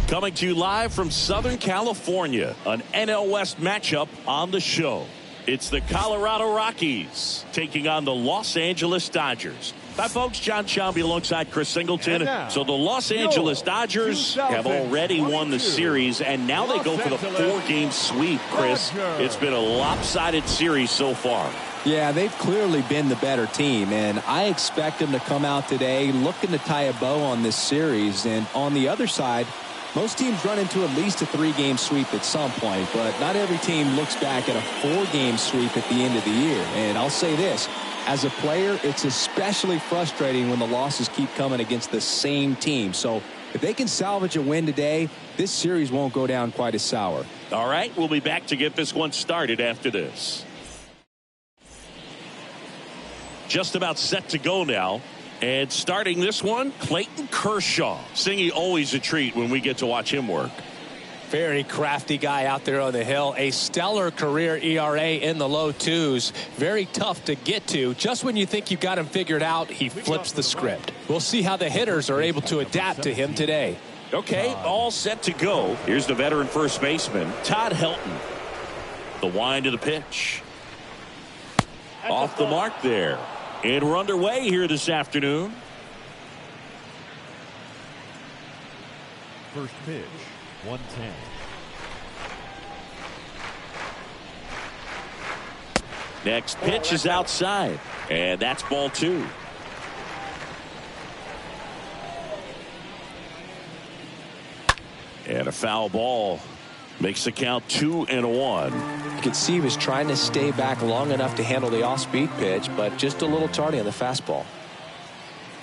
Coming to you live from Southern California, an NL West matchup on the show. It's the Colorado Rockies taking on the Los Angeles Dodgers. Hi, folks. John Shelby alongside Chris Singleton. So the Los Angeles Dodgers have already won the series, and now they go for the 4-game sweep, Chris. It's been a lopsided series so far. Yeah, they've clearly been the better team, and I expect them to come out today looking to tie a bow on this series. And on the other side, most teams run into at least a 3-game sweep at some point, but not every team looks back at a 4-game sweep at the end of the year. And I'll say this, as a player, it's especially frustrating when the losses keep coming against the same team. So if they can salvage a win today, this series won't go down quite as sour. All right, we'll be back to get this one started after this. Just about set to go now. And starting this one, Clayton Kershaw. Singy, always a treat when we get to watch him work. Very crafty guy out there on the hill. A stellar career ERA in the low 2s. Very tough to get to. Just when you think you got him figured out, he flips the script. We'll see how the hitters are able to adapt to him today. Okay, all set to go. Here's the veteran first baseman, Todd Helton. The wind of the pitch. Off the mark there. And we're underway here this afternoon. First pitch, 110. Next pitch is outside. And that's ball 2. And a foul ball. Makes the count 2-1. You could see he was trying to stay back long enough to handle the off-speed pitch, but just a little tardy on the fastball.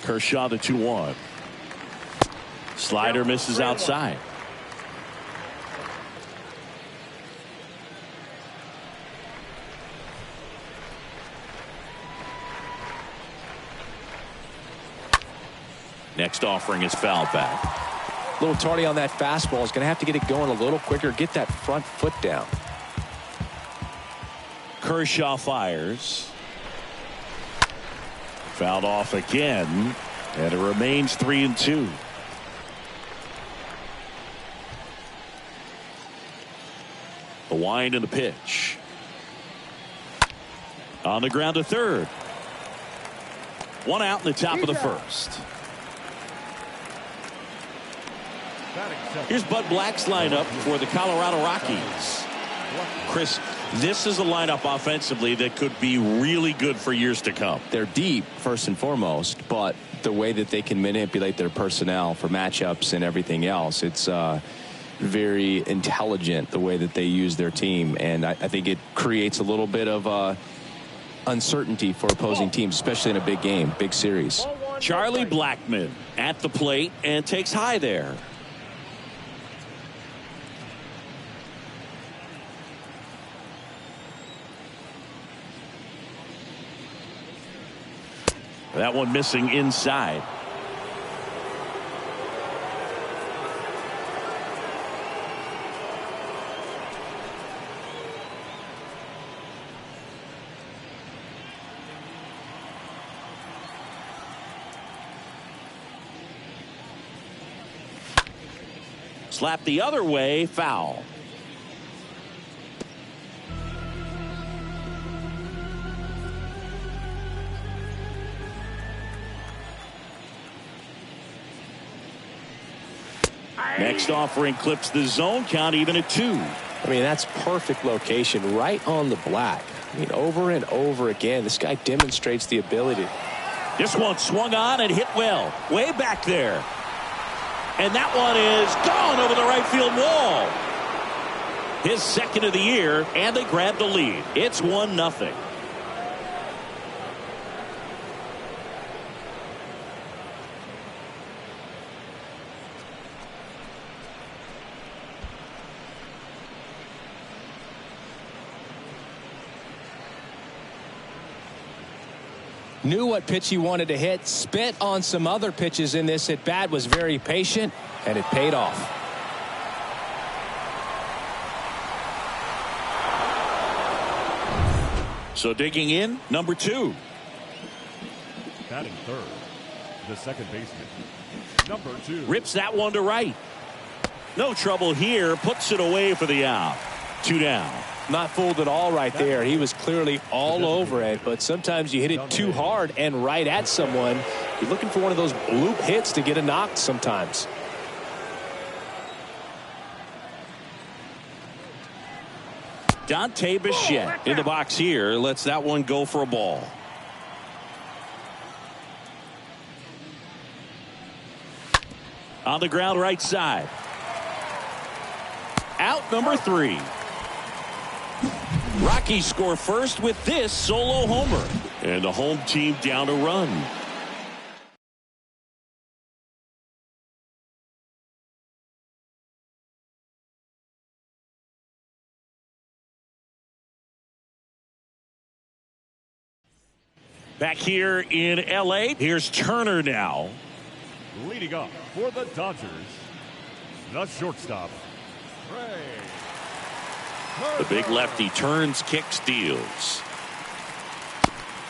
Kershaw the 2-1. Slider misses outside. Next offering is fouled back. A little tardy on that fastball. Is going to have to get it going a little quicker. Get that front foot down. Kershaw fires. Fouled off again. And it remains 3-2. The wind and the pitch. On the ground to third. One out in the top of the first. Here's Bud Black's lineup for the Colorado Rockies. Chris, this is a lineup offensively that could be really good for years to come. They're deep, first and foremost, but the way that they can manipulate their personnel for matchups and everything else, it's very intelligent the way that they use their team. And I think it creates a little bit of uncertainty for opposing teams, especially in a big game, big series. Charlie Blackman at the plate and takes high there. That one missing inside. Slap the other way, foul. Next offering clips the zone count even at 2. I mean, that's perfect location right on the black. I mean, over and over again, this guy demonstrates the ability. This one swung on and hit well. Way back there. And that one is gone over the right field wall. His second of the year, and they grab the lead. It's 1-0. Knew what pitch he wanted to hit, spit on some other pitches in this at bat, was very patient, and it paid off. So digging in, number 2. Batting third, the second baseman, number 2. Rips that one to right. No trouble here. Puts it away for the out. 2 down. Not fooled at all right there. He was clearly all over it, but sometimes you hit it too hard and right at someone. You're looking for one of those bloop hits to get a knock sometimes. Dante Bichette in the box here. Lets that one go for a ball. On the ground right side. Out number 3. Rockies score first with this solo homer. And the home team down a run. Back here in L.A., here's Turner now. Leading up for the Dodgers, the shortstop, The big lefty turns, kicks, deals.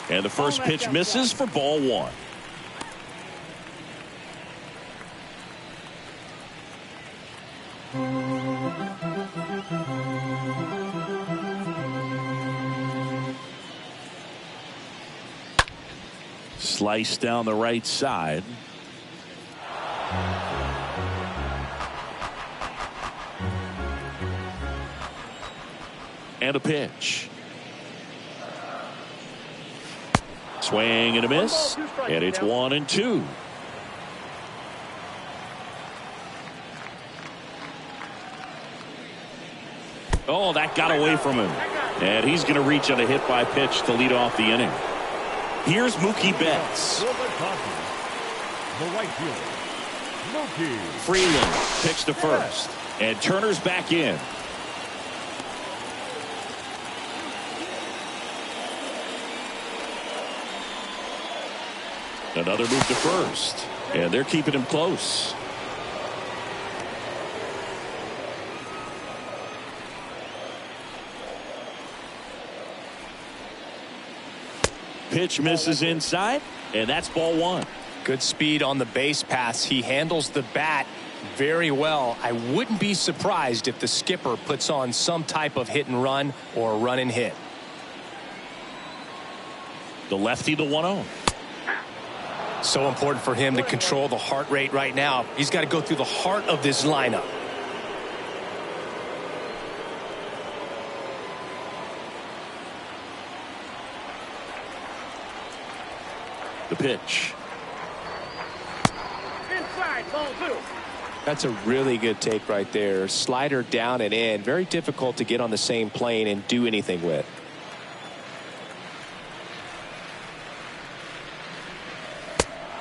And the first pitch misses for ball 1. Slice down the right side. And a pitch. Swing and a miss. And it's 1-2. Oh, that got away from him. And he's going to reach on a hit by pitch to lead off the inning. Here's Mookie Betts. the right fielder, Mookie. Freeman picks to first. And Turner's back in. Another move to first. And they're keeping him close. Pitch misses inside, and that's ball 1. Good speed on the base pass. He handles the bat very well. I wouldn't be surprised if the skipper puts on some type of hit and run or run and hit. The lefty, the 1-0. So important for him to control the heart rate right now. He's got to go through the heart of this lineup. The pitch. Inside, ball 2. That's a really good take right there. Slider down and in. Very difficult to get on the same plane and do anything with.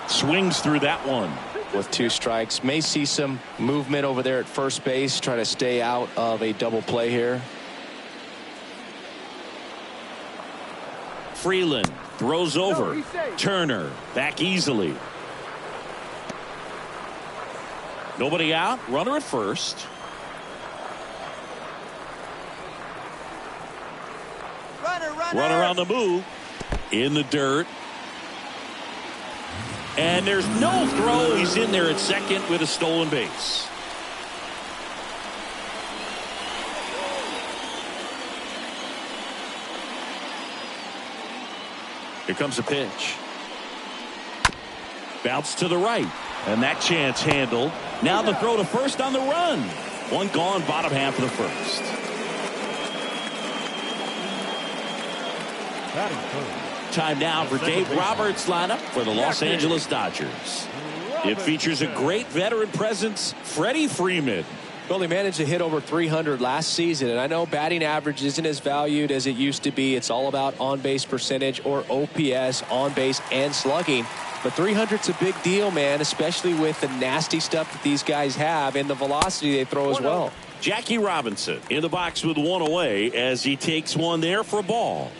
Swings through that one. With 2 strikes. May see some movement over there at first base. Trying to stay out of a double play here. Freeland throws over. Turner back easily. Nobody out. Runner at first. Runner on the move. In the dirt. And there's no throw. He's in there at second with a stolen base. Here comes a pitch. Bounce to the right. And that chance handled. Now the throw to first on the run. One gone, bottom half of the first. Batting third. Time now for Dave Roberts' lineup for the Los Angeles Dodgers. It features a great veteran presence, Freddy Freeman. Well, he managed to hit over 300 last season, and I know batting average isn't as valued as it used to be. It's all about on-base percentage or OPS, on-base and slugging. But 300's a big deal, man, especially with the nasty stuff that these guys have and the velocity they throw as well. Jackie Robinson in the box with 1 away as he takes one there for a ball.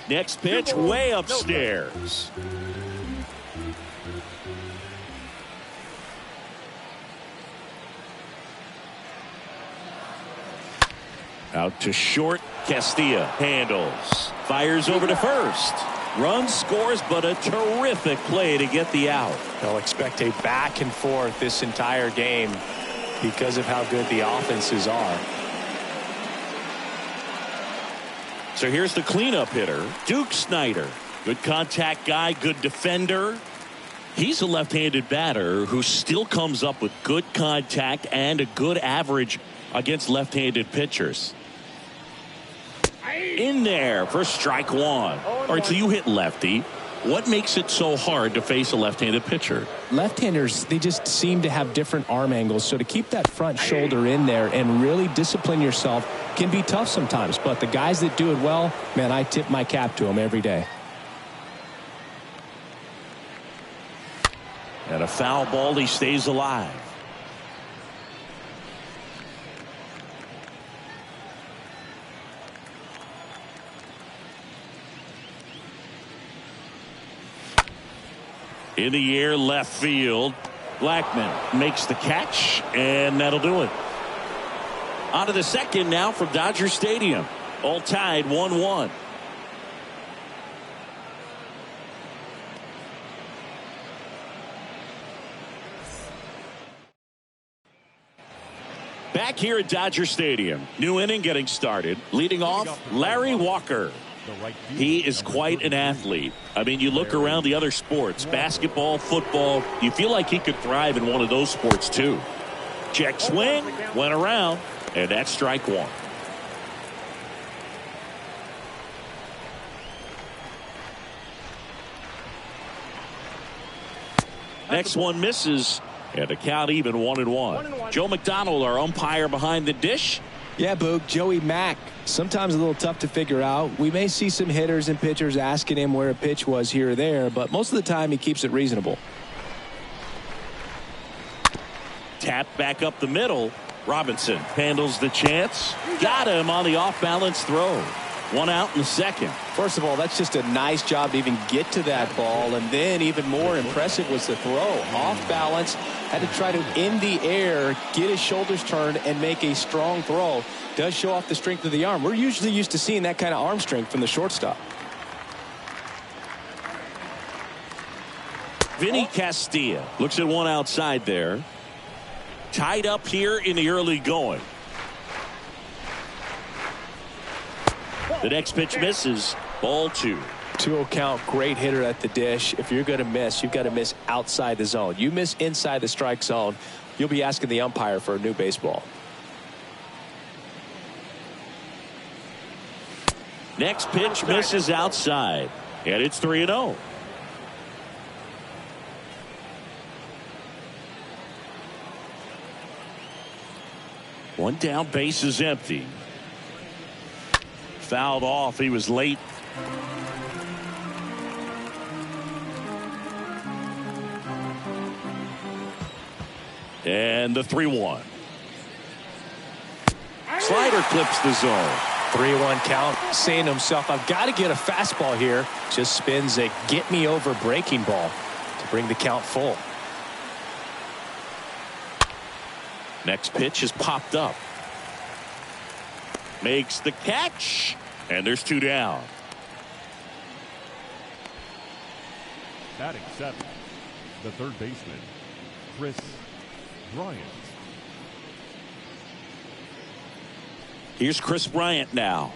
Next pitch way upstairs. Out to short. Castilla handles. Fires over to first. Run scores, but a terrific play to get the out. They'll expect a back and forth this entire game because of how good the offenses are. So here's the cleanup hitter, Duke Snyder. Good contact guy, good defender. He's a left-handed batter who still comes up with good contact and a good average against left-handed pitchers. In there for strike one. All right, so you hit lefty. What makes it so hard to face a left-handed pitcher? Left-handers, they just seem to have different arm angles. So to keep that front shoulder in there and really discipline yourself can be tough sometimes. But the guys that do it well, man, I tip my cap to them every day. And a foul ball, he stays alive. In the air, left field. Blackman makes the catch, and that'll do it. On to the second now from Dodger Stadium. All tied 1-1. Back here at Dodger Stadium. New inning getting started. Leading off, Larry Walker. He is quite an athlete. I mean, you look around the other sports, basketball, football, you feel like he could thrive in one of those sports too. Check swing, went around, and that's strike one. Next one misses, and the count even 1-1. Joe McDonald, our umpire behind the dish. Yeah, Boog, Joey Mack, sometimes a little tough to figure out. We may see some hitters and pitchers asking him where a pitch was here or there, but most of the time he keeps it reasonable. Tap back up the middle. Robinson handles the chance. Got him on the off-balance throw. One out in the second. First of all, that's just a nice job to even get to that ball, and then even more impressive was the throw. Off balance, had to try to, in the air, get his shoulders turned and make a strong throw. Does show off the strength of the arm. We're usually used to seeing that kind of arm strength from the shortstop. Vinnie Castilla looks at one outside there. Tied up here in the early going. The next pitch misses. Ball two. 2-0 count, great hitter at the dish. If you're going to miss, you've got to miss outside the zone. You miss inside the strike zone, you'll be asking the umpire for a new baseball. Next pitch misses outside, and it's 3-0. One down, base is empty. Fouled off. He was late. And the 3-1. Slider clips the zone. 3-1 count, saying to himself, I've got to get a fastball here. Just spins a get me over breaking ball to bring the count full. Next pitch is popped up. Makes the catch, and there's two down. Batting seventh, the third baseman, Bryant. Here's Chris Bryant now.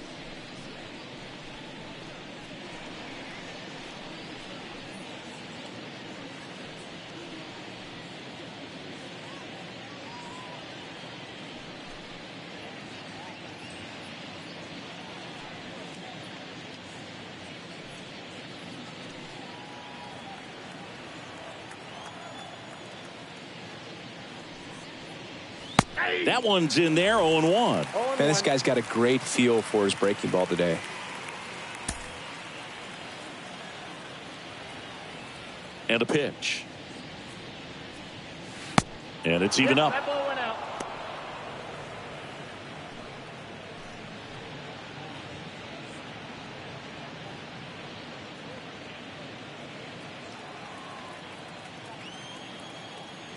That one's in there, 0-1. Man, this guy's got a great feel for his breaking ball today. And a pitch. And it's even up.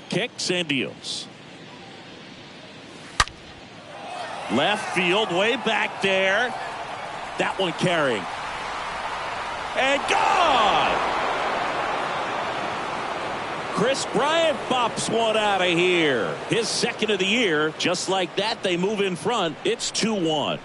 Kicks and deals. Left field, way back there. That one carrying. And gone! Chris Bryant bops one out of here. His second of the year. Just like that, they move in front. It's 2-1.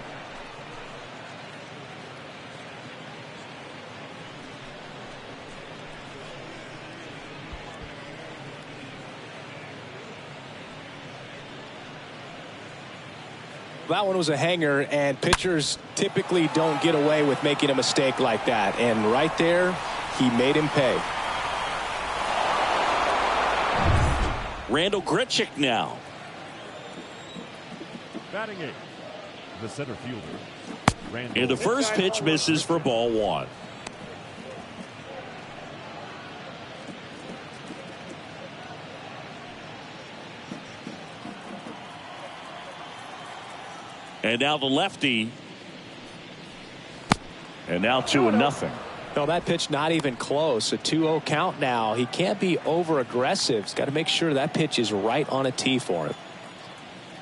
That one was a hanger, and pitchers typically don't get away with making a mistake like that. And right there, he made him pay. Randall Grichik now. Batting eighth, the center fielder, Randall. And the first pitch misses for ball one. And now the lefty. And now 2-0. No, that pitch not even close. A 2-0 count now. He can't be over aggressive. He's got to make sure that pitch is right on a tee for him.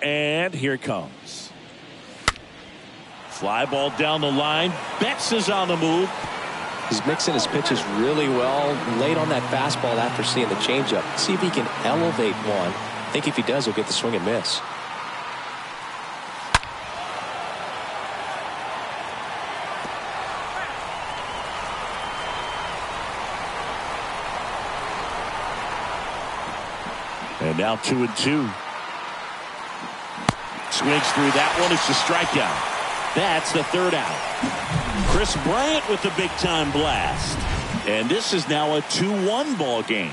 And here it comes. Fly ball down the line. Betts is on the move. He's mixing his pitches really well. Late on that fastball after seeing the changeup. See if he can elevate one. I think if he does, he'll get the swing and miss. And now 2-2. Swings through that one. It's a strikeout. That's the third out. Chris Bryant with the big time blast. And this is now a 2-1 ball game.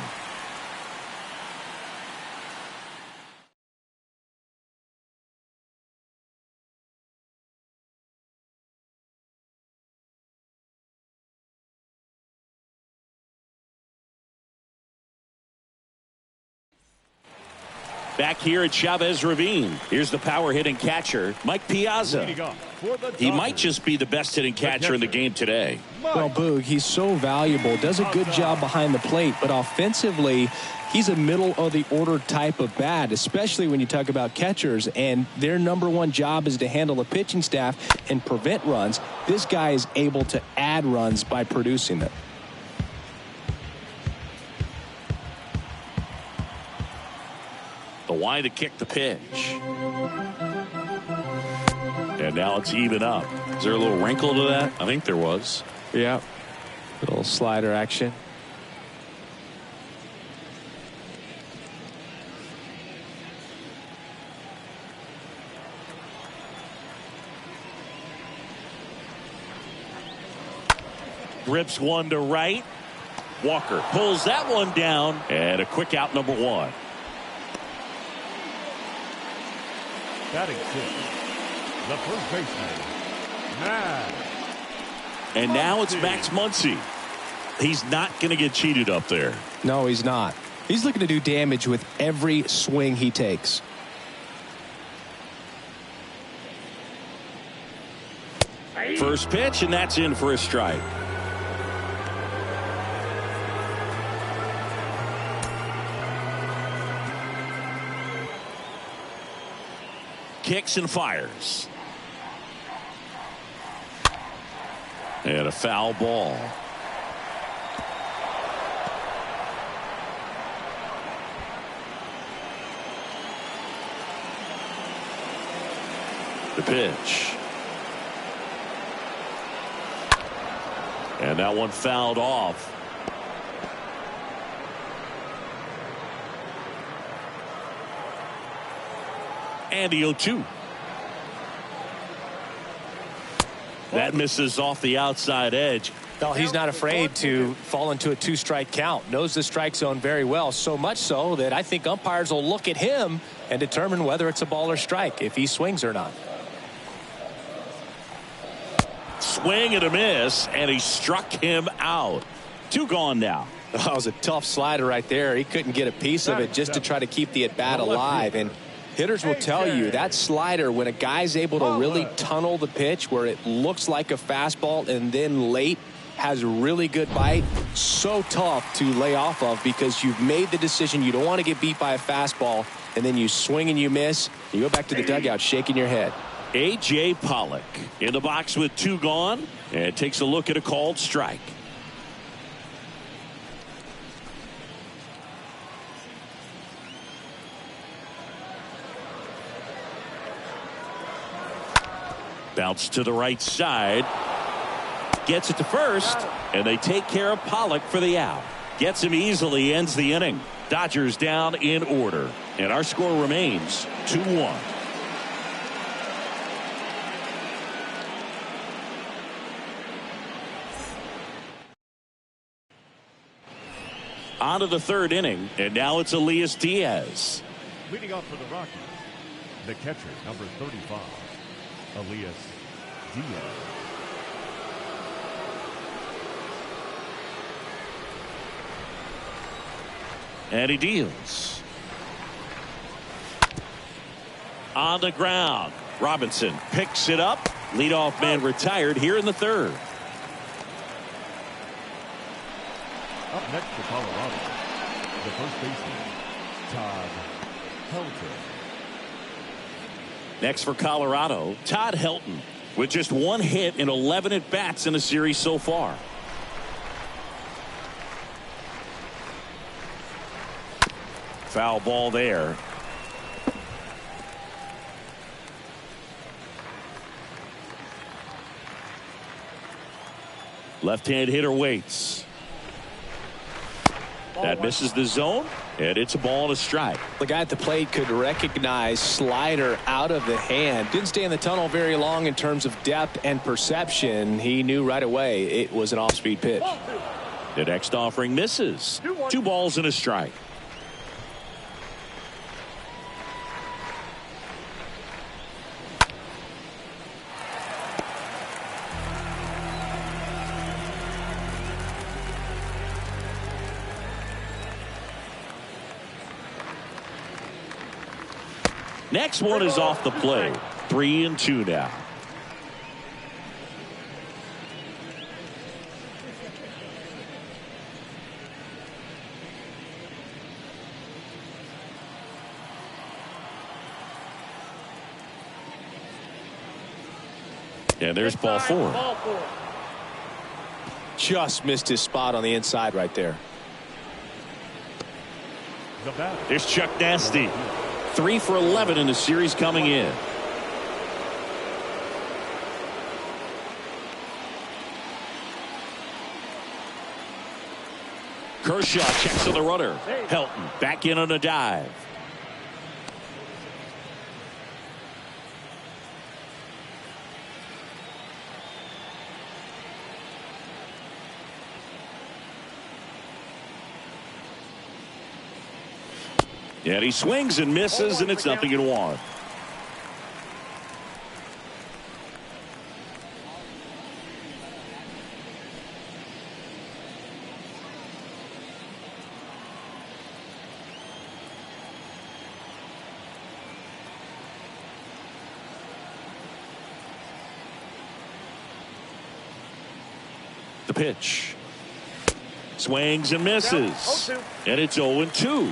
Back here at Chavez Ravine. Here's the power hitting catcher, Mike Piazza. He might just be the best hitting catcher in the game today. Well, Boog, he's so valuable. Does a good job behind the plate, but offensively, he's a middle of the order type of bat, especially when you talk about catchers, and their number one job is to handle the pitching staff and prevent runs. This guy is able to add runs by producing them. The wide to kick the pitch. And now it's even up. Is there a little wrinkle to that? I think there was. Yeah. Little slider action. Rips one to right. Walker pulls that one down. And a quick out, number one. Batting sixth, the first baseman, Max. And now it's Max Muncy. He's not going to get cheated up there. No, he's not. He's looking to do damage with every swing he takes. First pitch, and that's in for a strike. Kicks and fires. And a foul ball. The pitch. And that one fouled off. And the 0-2. That misses off the outside edge. No, he's not afraid to fall into a two-strike count. Knows the strike zone very well, so much so that I think umpires will look at him and determine whether it's a ball or strike, if he swings or not. Swing and a miss, and he struck him out. Two gone now. That was a tough slider right there. He couldn't get a piece of it just to try to keep the at-bat alive. And hitters will tell you that slider, when a guy's able to really tunnel the pitch where it looks like a fastball and then late has a really good bite, so tough to lay off of because you've made the decision you don't want to get beat by a fastball, and then you swing and you miss. You go back to the dugout shaking your head. A.J. Pollock in the box with 2 gone and takes a look at a called strike. Bounce to the right side. Gets it to first, and they take care of Pollock for the out. Gets him easily, ends the inning. Dodgers down in order, and our score remains 2-1. On to the 3rd inning, and now it's Elias Diaz. Leading off for the Rockies, the catcher, number 35, Elias Diaz. And he deals. On the ground. Robinson picks it up. Leadoff man retired here in the 3rd. Up next for Colorado, the first baseman, Todd Helton. Next for Colorado, Todd Helton with just 1 hit in 11 at-bats in the series so far. Foul ball there. Left-hand hitter waits. That misses the zone, and it's a ball and a strike. The guy at the plate could recognize slider out of the hand. Didn't stay in the tunnel very long in terms of depth and perception. He knew right away it was an off-speed pitch. The next offering misses. 2 balls and a strike. Next one is off the plate. 3-2 now. And there's ball 4. Just missed his spot on the inside right there. There's Chuck Nasty. 3 for 11 in the series coming in. Kershaw checks on the runner. Helton back in on a dive. And he swings and misses, and it's 0-1. The pitch. Swings and misses. And it's 0-2.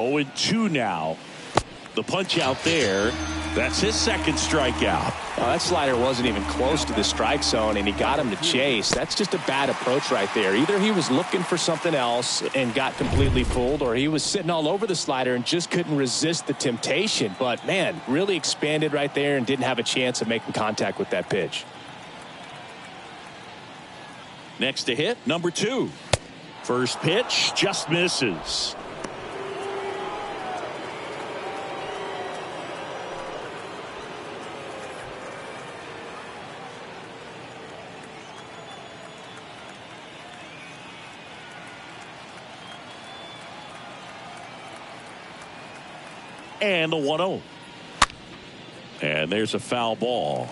Oh, 2 now. The punch out there. That's his second strikeout. That slider wasn't even close to the strike zone, and he got him to chase. That's just a bad approach right there. Either he was looking for something else and got completely fooled, or he was sitting all over the slider and just couldn't resist the temptation. But, man, really expanded right there and didn't have a chance of making contact with that pitch. Next to hit, number 2. First pitch just misses. And the 1-0. And there's a foul ball.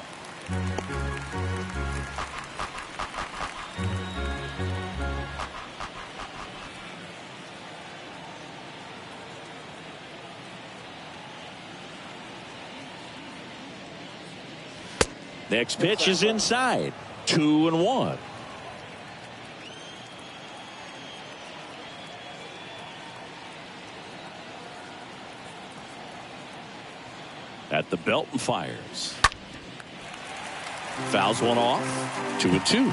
Next pitch is inside. 2-1. At the belt and fires. Fouls one off. 2-2.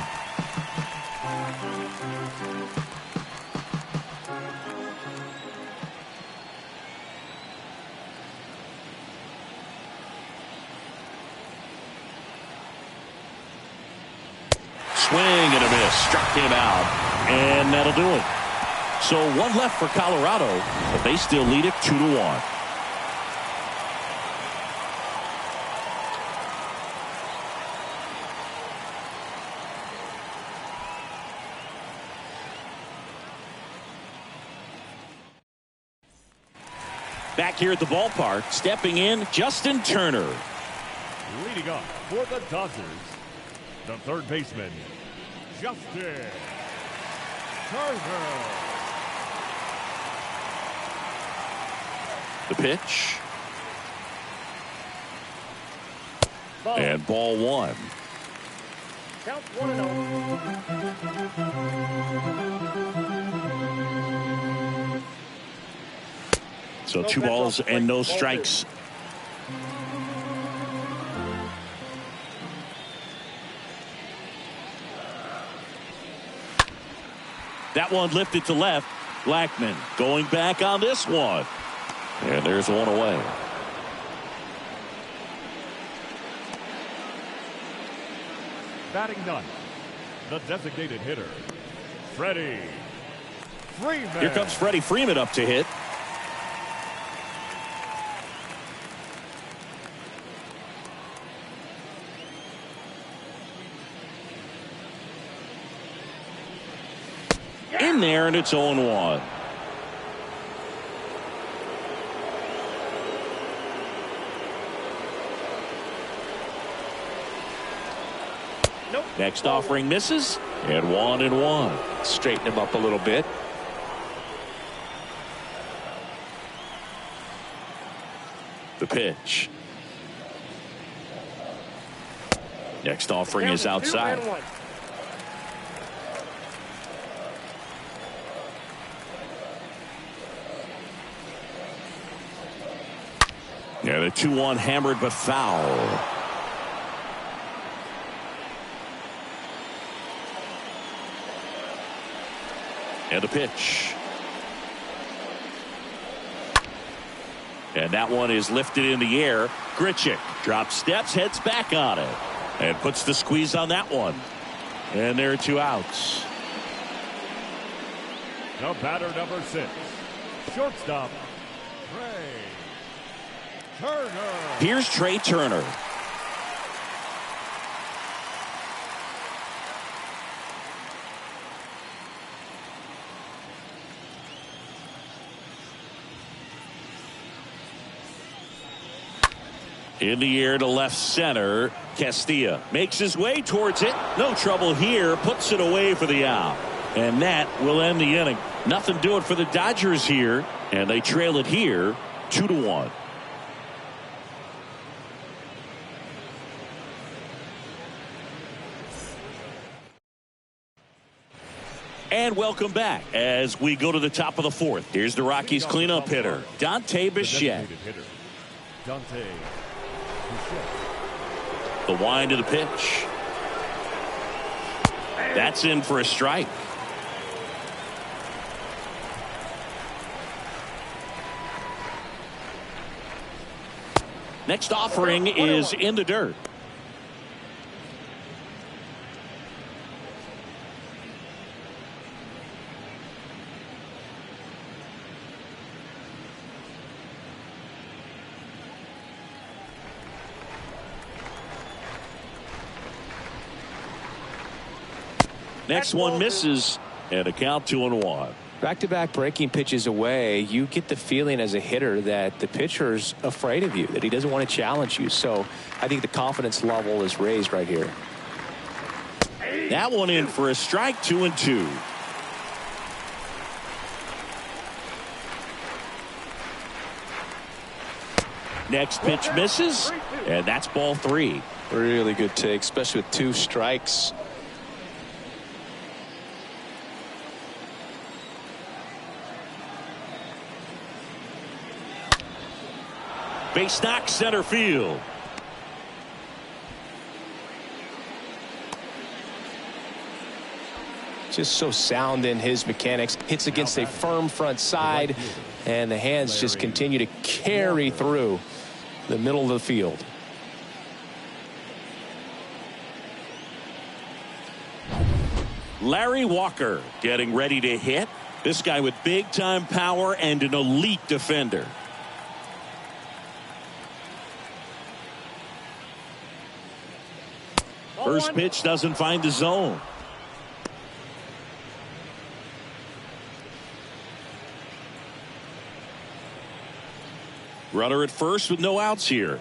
Swing and a miss. Struck him out. And that'll do it. So one left for Colorado, but they still lead it 2-1. Back here at the ballpark, stepping in, Justin Turner. Leading up for the Dodgers, the third baseman, Justin Turner. The pitch. And ball one. Count 1-0. So 2 balls and no strikes. That one lifted to left. Blackman going back on this one. And there's one away. Batting ninth, the designated hitter, Freddy Freeman. Here comes Freddy Freeman up to hit. In there, and it's 0-1. Nope. Next offering misses, and 1-1. Straighten him up a little bit. The pitch. Next offering is outside. Yeah, the 2-1 hammered but foul. And the pitch. And that one is lifted in the air. Grichik drops steps, heads back on it, and puts the squeeze on that one. And there are 2 outs. The batter, number 6, shortstop, Turner. Here's Trey Turner. In the air to left center. Castilla makes his way towards it. No trouble here. Puts it away for the out. And that will end the inning. Nothing doing for the Dodgers here. And they trail it here 2-1. And welcome back as we go to the top of the 4th. Here's the Rockies cleanup hitter, Dante Bichette. The wind of the pitch. That's in for a strike. Next offering is in the dirt. Next one misses, and a count 2-1. Back-to-back breaking pitches away, you get the feeling as a hitter that the pitcher's afraid of you, that he doesn't want to challenge you. So I think the confidence level is raised right here. That one in for a strike, 2-2. Next pitch misses, and that's ball 3. Really good take, especially with 2 strikes. Base knock center field. Just so sound in his mechanics. Hits against a firm front side, and the hands just continue to carry through the middle of the field. Larry Walker getting ready to hit. This guy with big time power and an elite defender. First pitch doesn't find the zone. Runner at first with no outs here.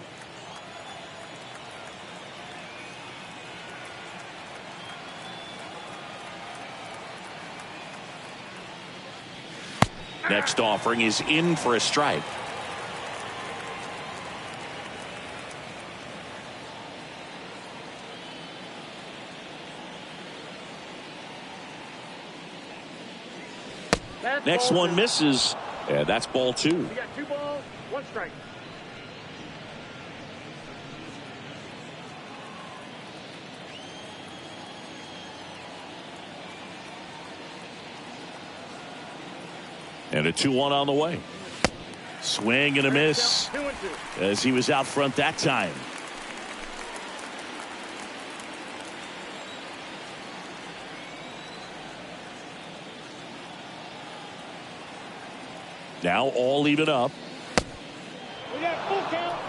Next offering is in for a strike. Next one misses. Yeah, that's ball 2. We got 2 balls, 1 strike. And a 2-1 on the way. Swing and a miss as he was out front that time. Now all even up. We got full count.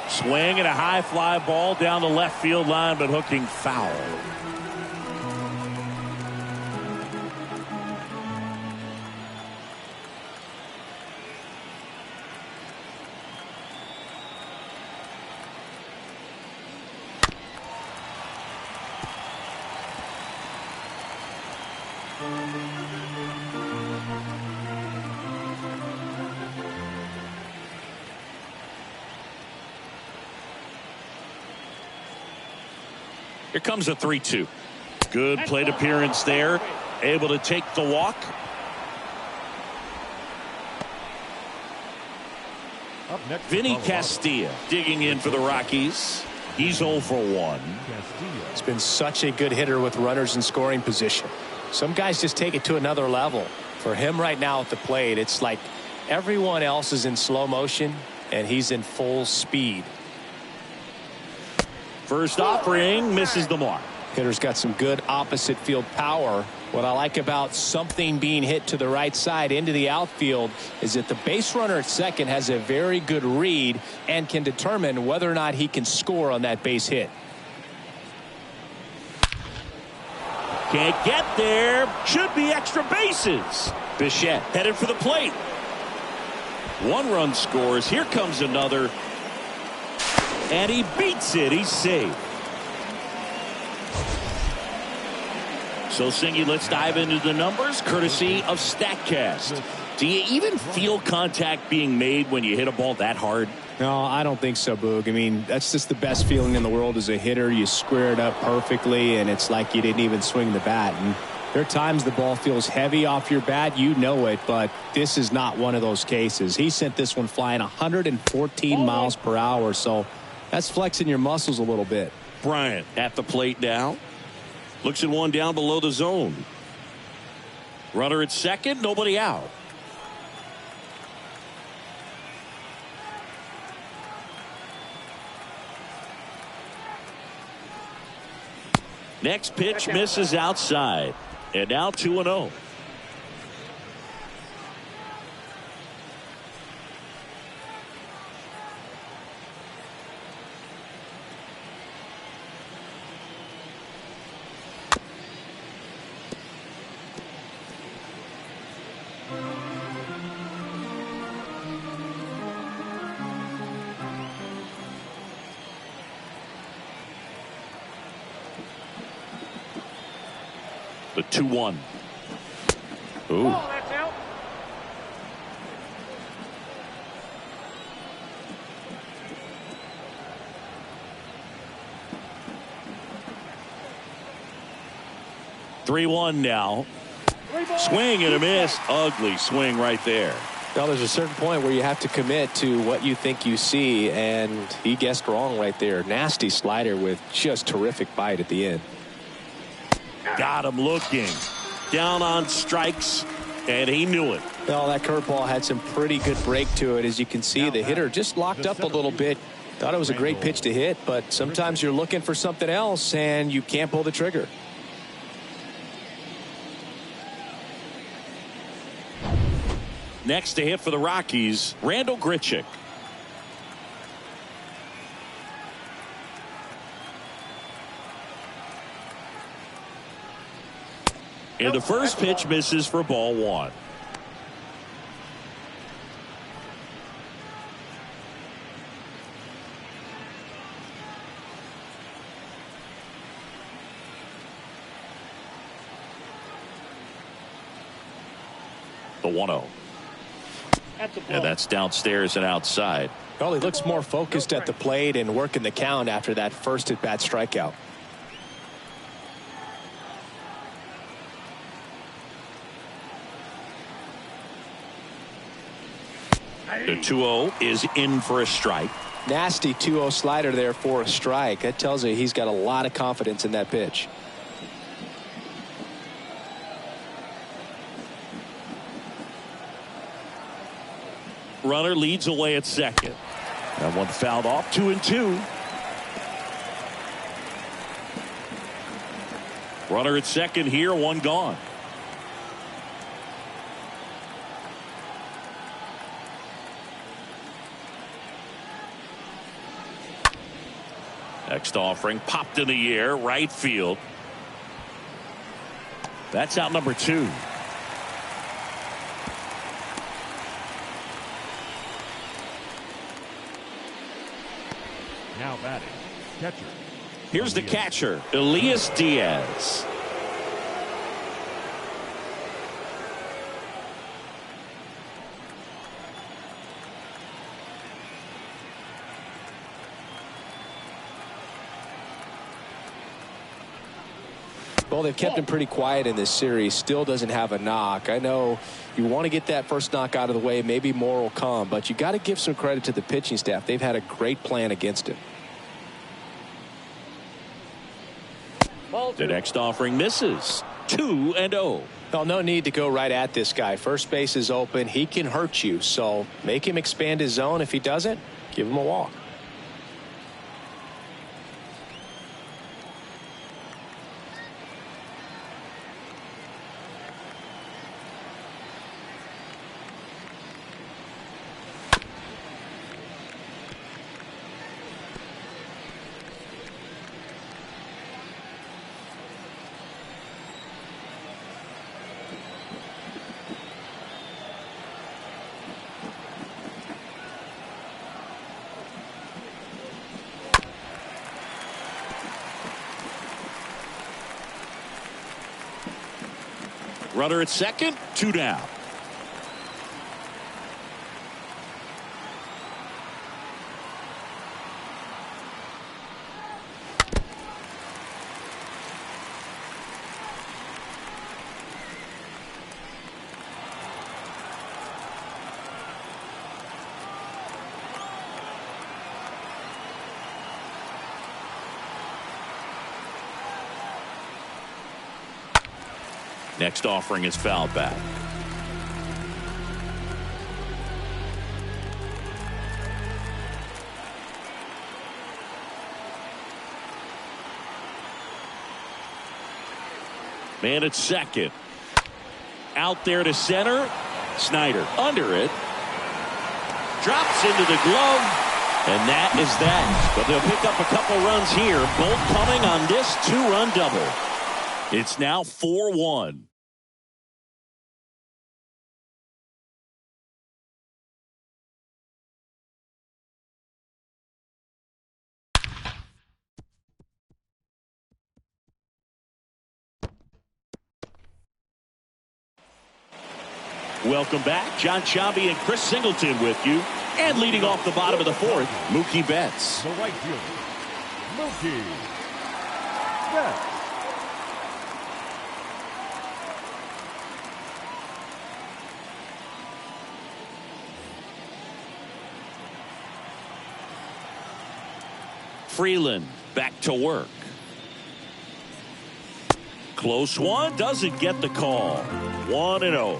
Swing and a high fly ball down the left field line, but hooking foul. Here comes a 3-2. Good plate appearance there. Able to take the walk. Up next, Vinnie Castilla digging in for the Rockies. He's 0 for 1. He's been such a good hitter with runners in scoring position. Some guys just take it to another level. For him right now at the plate, it's like everyone else is in slow motion and he's in full speed. First offering misses the mark. Hitter's got some good opposite field power. What I like about something being hit to the right side into the outfield is that the base runner at second has a very good read and can determine whether or not he can score on that base hit. Can't get there. Should be extra bases. Bichette headed for the plate. 1 run scores. Here comes another. And he beats it. He's safe. So, Singy, let's dive into the numbers courtesy of StatCast. Do you even feel contact being made when you hit a ball that hard? No, I don't think so, Boog. I mean, that's just the best feeling in the world as a hitter. You square it up perfectly, and it's like you didn't even swing the bat. And there are times the ball feels heavy off your bat. You know it, but this is not one of those cases. He sent this one flying 114 miles per hour, so that's flexing your muscles a little bit. Bryant at the plate now. Looks at one down below the zone. Runner at second, nobody out. Next pitch misses outside. And now 2-0. The 2-1. Ooh. Oh, that's out. 3-1 now. Swing and a miss. Ugly swing right there. Well, there's a certain point where you have to commit to what you think you see, and he guessed wrong right there. Nasty slider with just terrific bite at the end. Got him looking. Down on strikes, and he knew it. Well, that curveball had some pretty good break to it. As you can see, the hitter just locked up a little bit. Thought it was a great pitch to hit, but sometimes you're looking for something else, and you can't pull the trigger. Next to hit for the Rockies, Randall Grichik. And the first pitch misses for ball one. The 1-0. And that's downstairs and outside. Well, he looks more focused at the plate and working the count after that first at-bat strikeout. The 2-0 is in for a strike. Nasty 2-0 slider there for a strike. That tells you he's got a lot of confidence in that pitch. Runner leads away at second. That one fouled off. 2-2. Runner at second here, one gone. Next offering popped in the air, right field. That's out number 2. Now batting, catcher. Here's the catcher, Elias Diaz. Well, they've kept him pretty quiet in this series. Still doesn't have a knock. I know you want to get that first knock out of the way. Maybe more will come, but you got to give some credit to the pitching staff. They've had a great plan against him. The next offering misses. 2-0. Well, no need to go right at this guy. First base is open. He can hurt you, so make him expand his zone. If he doesn't, give him a walk. Runner at second, 2 down. Next offering is fouled back. Man at second. Out there to center. Snyder under it. Drops into the glove. And that is that. But they'll pick up a couple runs here. Both coming on this 2-run double. It's now 4-1. Welcome back. John Chambi and Chris Singleton with you. And leading off the bottom of the fourth, Mookie Betts. The right fielder, Mookie Betts. Freeland back to work. Close one, doesn't get the call. 1-0.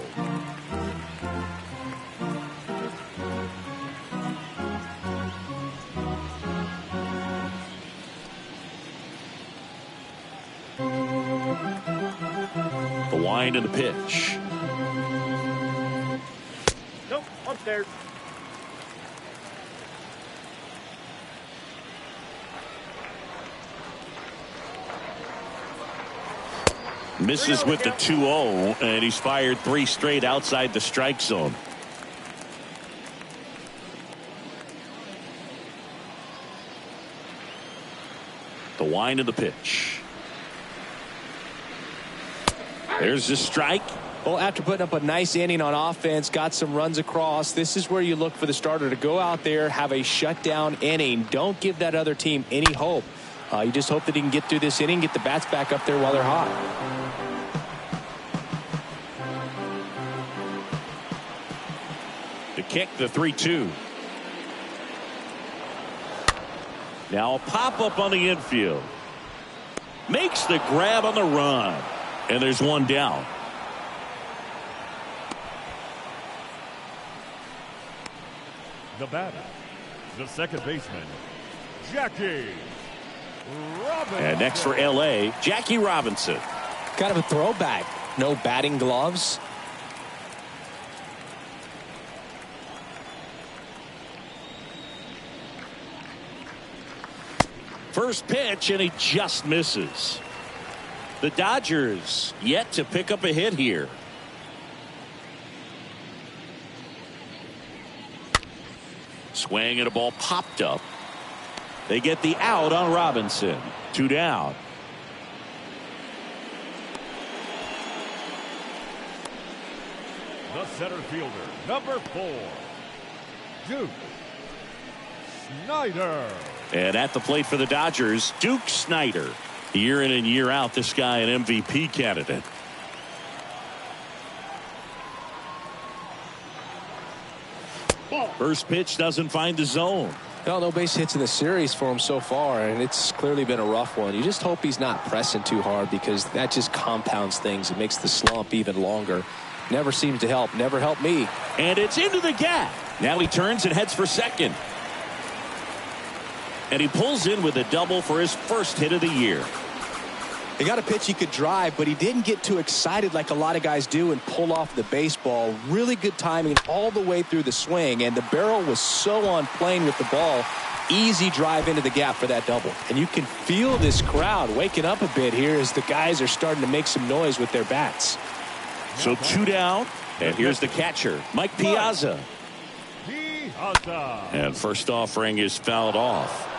The wind and the pitch. Nope, upstairs. Misses with the 2-0, and he's fired 3 straight outside the strike zone. The wind of the pitch. There's the strike. Well, after putting up a nice inning on offense, got some runs across, this is where you look for the starter to go out there, have a shutdown inning. Don't give that other team any hope. You just hope that he can get through this inning, get the bats back up there while they're hot. The kick, the 3-2. Now a pop-up on the infield. Makes the grab on the run. And there's one down. The batter, the second baseman, Jackie Robinson. And next for L.A., Jackie Robinson. Kind of a throwback. No batting gloves. First pitch, and he just misses. The Dodgers yet to pick up a hit here. Swing and a ball popped up. They get the out on Robinson. 2 down. The center fielder, number 4, Duke Snyder. And at the plate for the Dodgers, Duke Snyder. Year in and year out, this guy an MVP candidate. First pitch doesn't find the zone. Well, no base hits in the series for him so far, and it's clearly been a rough one. You just hope he's not pressing too hard, because that just compounds things. It makes the slump even longer. Never seems to help. Never helped me. And it's into the gap. Now he turns and heads for second. And he pulls in with a double for his first hit of the year. He got a pitch he could drive, but he didn't get too excited like a lot of guys do and pull off the baseball. Really good timing all the way through the swing, and the barrel was so on plane with the ball. Easy drive into the gap for that double. And you can feel this crowd waking up a bit here as the guys are starting to make some noise with their bats. So 2 down, and here's the catcher, Mike Piazza. Piazza. And first offering is fouled off.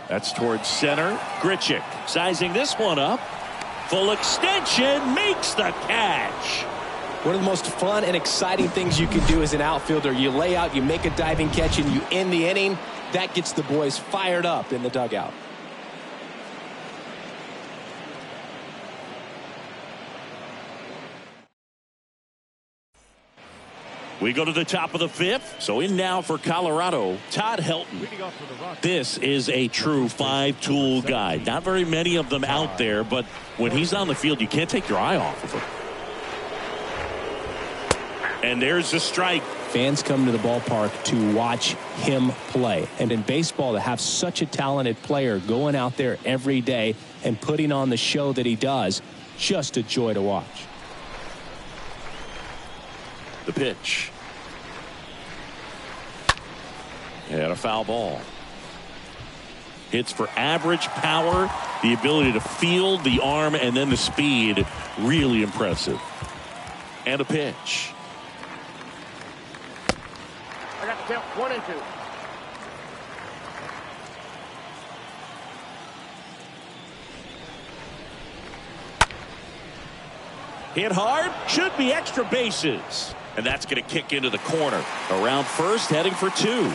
That's towards center. Grichik sizing this one up. Full extension, makes the catch. One of the most fun and exciting things you can do as an outfielder. You lay out, you make a diving catch, and you end the inning. That gets the boys fired up in the dugout. We go to the top of the 5th. So in now for Colorado, Todd Helton. This is a true 5-tool guy. Not very many of them out there, but when he's on the field, you can't take your eye off of him. And there's the strike. Fans come to the ballpark to watch him play. And in baseball, to have such a talented player going out there every day and putting on the show that he does, just a joy to watch. The pitch. And a foul ball. Hits for average power, the ability to field, the arm, and then the speed. Really impressive. And a pitch. I got the count 1 and 2. Hit hard, should be extra bases. And that's going to kick into the corner. Around first, heading for 2.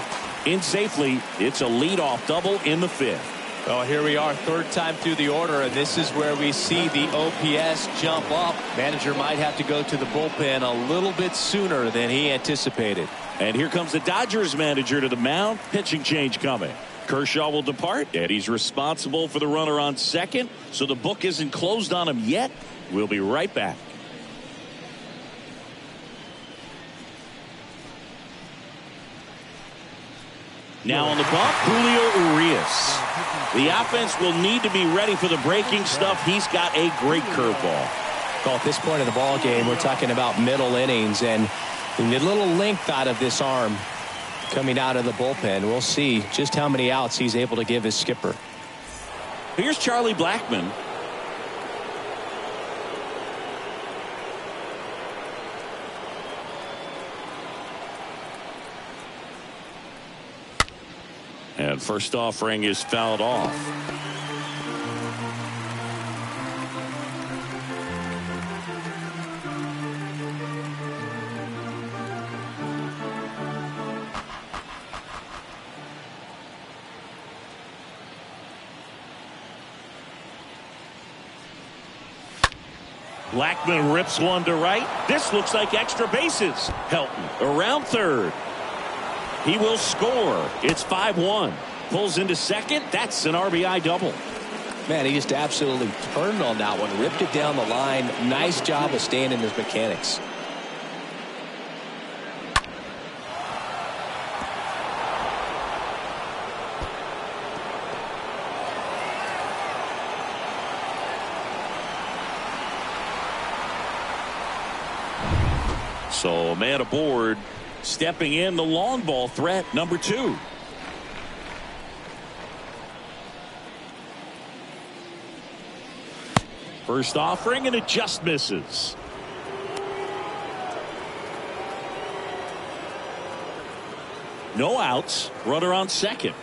in safely. It's a leadoff double in the 5th. Well, here we are, 3rd time through the order, and this is where we see the OPS jump up. Manager might have to go to the bullpen a little bit sooner than he anticipated. And here comes the Dodgers manager to the mound. Pitching change coming. Kershaw will depart, and he's responsible for the runner on second, so the book isn't closed on him yet. We'll be right back. Now on the bump, Julio Urias. The offense will need to be ready for the breaking stuff. He's got a great curveball. Well, at this point in the ball game, we're talking about middle innings, and the little length out of this arm coming out of the bullpen. We'll see just how many outs he's able to give his skipper. Here's Charlie Blackman. And first offering is fouled off. Blackman rips one to right. This looks like extra bases. Helton around third. He will score. It's 5-1. Pulls into second. That's an RBI double. Man, he just absolutely turned on that one. Ripped it down the line. Nice job of staying in his mechanics. So a man aboard. Stepping in, the long ball threat, number 2. First offering, and it just misses. No outs. Runner on second.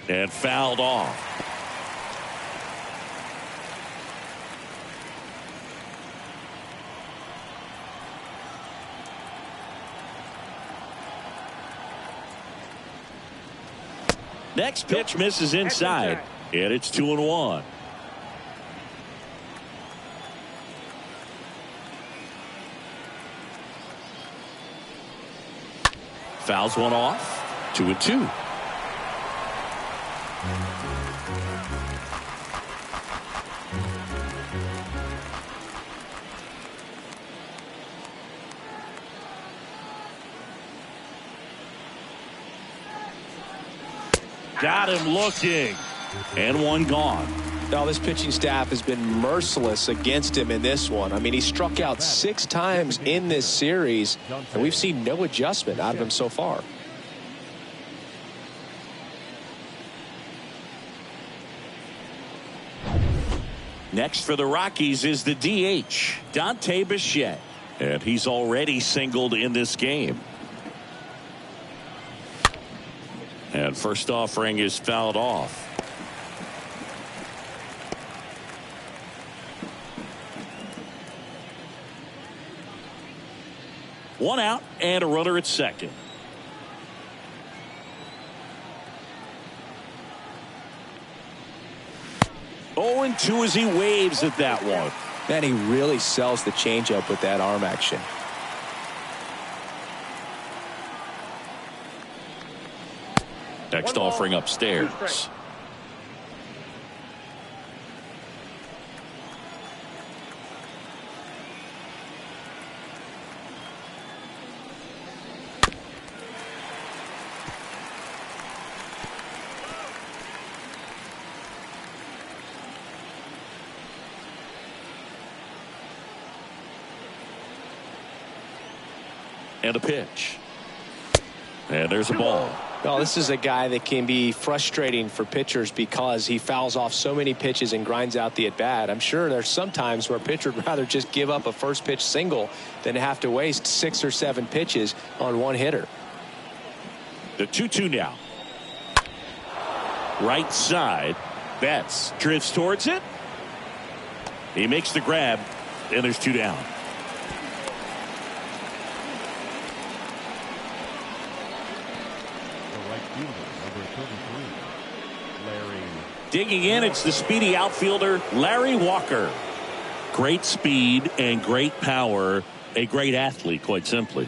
And fouled off. Next pitch misses inside, and it's 2-1. Fouls one off. 2-2. Got him looking, and one gone. Now this pitching staff has been merciless against him in this one. I mean, he struck out 6 times in this series, and we've seen no adjustment out of him so far. Next for the Rockies is the DH, Dante Bichette, and he's already singled in this game. And first offering is fouled off. One out and a runner at second. 0-2 as he waves at that one. Man, he really sells the changeup with that arm action. Next offering upstairs. And a pitch. And there's a ball. Well, this is a guy that can be frustrating for pitchers because he fouls off so many pitches and grinds out the at-bat. I'm sure there's some times where a pitcher would rather just give up a first pitch single than have to waste 6 or 7 pitches on one hitter. The 2-2 now. Right side. Betts drifts towards it. He makes the grab, and there's 2 down. The right fielder, number 33, Larry. Digging in, it's the speedy outfielder, Larry Walker. Great speed and great power. A great athlete, quite simply.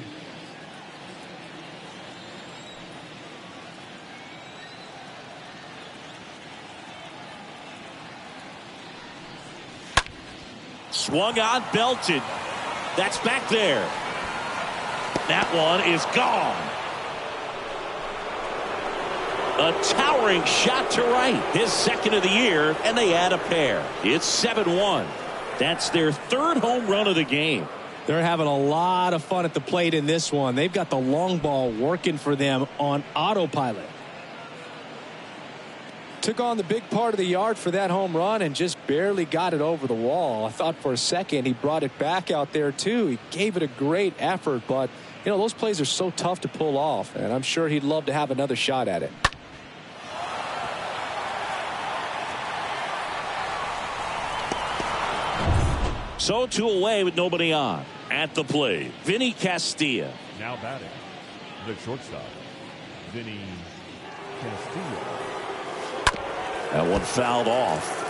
Swung on, belted. That's back there. That one is gone. A towering shot to right. His second of the year, and they add a pair. It's 7-1. That's their 3rd home run of the game. They're having a lot of fun at the plate in this one. They've got the long ball working for them on autopilot. Took on the big part of the yard for that home run and just barely got it over the wall. I thought for a second he brought it back out there too. He gave it a great effort, but you know, those plays are so tough to pull off, and I'm sure he'd love to have another shot at it. So 2 away with nobody on. At the plate, Vinnie Castilla. Now batting, the shortstop, Vinnie Castilla. That one fouled off.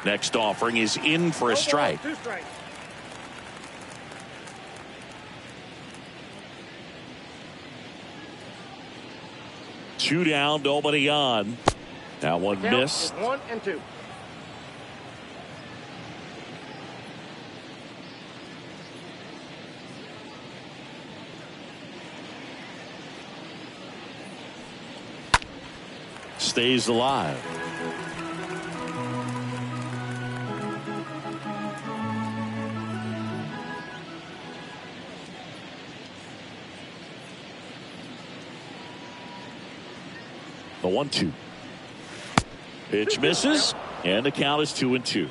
Next offering is in for a strike. 2 strikes. Two down, nobody on. That one Count missed. is 1 and 2. Stays alive. The 1-2. Pitch misses, and the count is 2-2.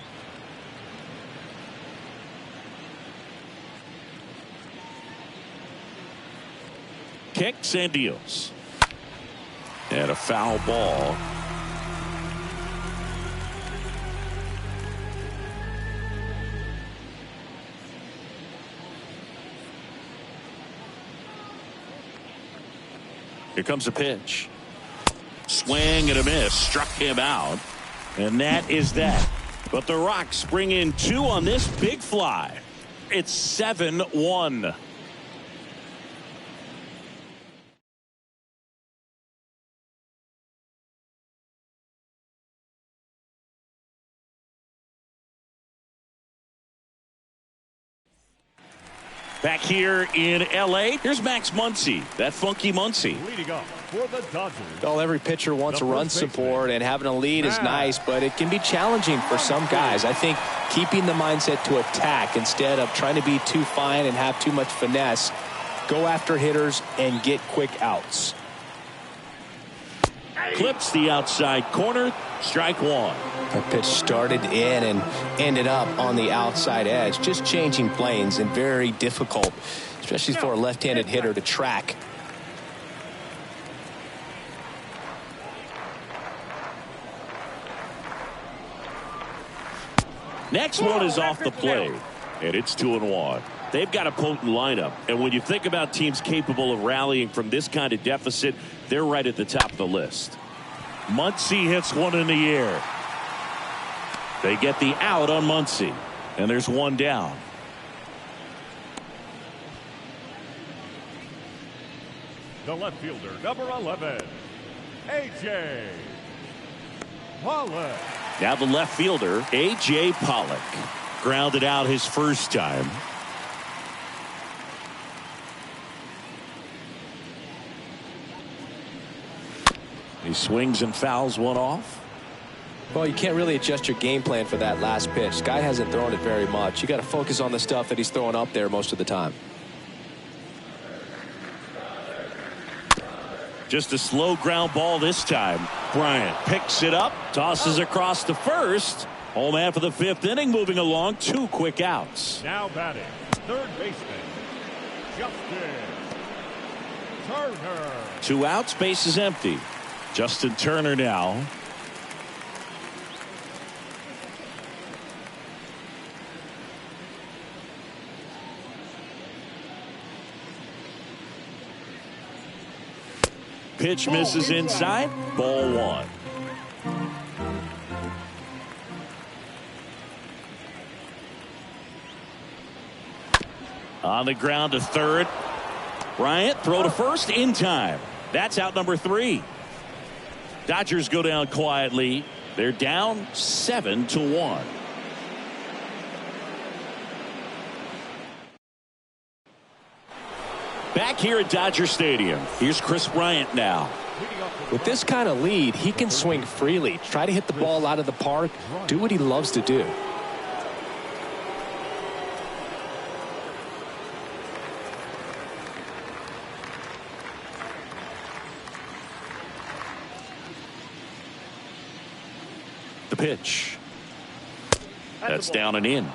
Kicks and deals. And a foul ball. Here comes a pitch. Swing and a miss. Struck him out. And that is that. But the Rocks bring in 2 on this big fly. It's 7-1. Back here in L.A., here's Max Muncy, that funky Muncy. Leading off for the Dodgers. Well, every pitcher wants a run support, and having a lead is nice, but it can be challenging for some guys. I think keeping the mindset to attack instead of trying to be too fine and have too much finesse, go after hitters and get quick outs. Clips the outside corner, strike 1. That pitch started in and ended up on the outside edge, just changing planes, and very difficult, especially for a left-handed hitter to track. Next one is off the plate, and it's 2-1. They've got a potent lineup, and when you think about teams capable of rallying from this kind of deficit, they're right at the top of the list. Muncy hits one in the air. They get the out on Muncy, and there's 1 down. The left fielder, number 11, A.J. Pollock. Now the left fielder, A.J. Pollock. Grounded out his first time. He swings and fouls one off. Well, you can't really adjust your game plan for that last pitch. This guy hasn't thrown it very much. You got to focus on the stuff that he's throwing up there most of the time. Just a slow ground ball this time. Bryant picks it up, tosses across to first. Home half of the 5th inning, moving along, 2 quick outs. Now batting, third baseman, Justin Turner. 2 outs, base is empty. Justin Turner now. Pitch misses inside. Ball 1. On the ground to third. Bryant throw to first in time. That's out number 3. Dodgers go down quietly. They're down 7-1. Back here at Dodger Stadium, here's Chris Bryant now. With this kind of lead, he can swing freely, try to hit the ball out of the park, do what he loves to do. The pitch. That's down and in.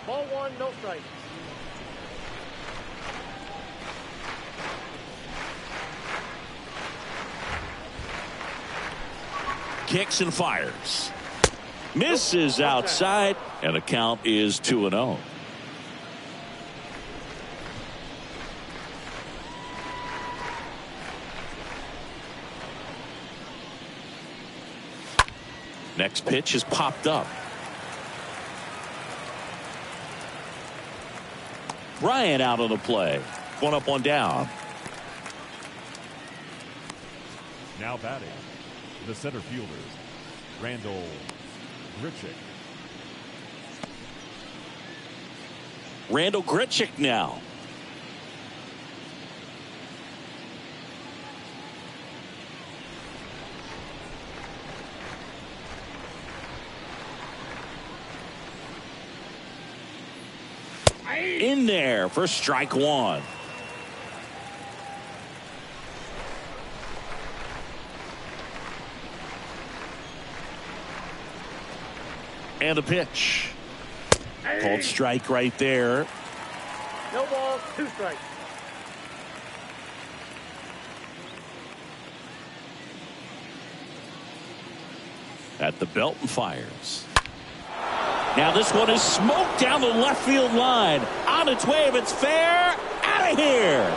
Ball 1, no strike. Kicks and fires. Misses outside, and the count is 2-0. Next pitch is popped up. Bryant out on the play. 1 up, 1 down. Now batting, the center fielders, Randall Grichik. Randall Grichik now. In there for strike 1. And a pitch. Called strike right there. No ball, 2 strikes. At the belt and fires. Now this one is smoked down the left field line. On its way, if it's fair, out of here.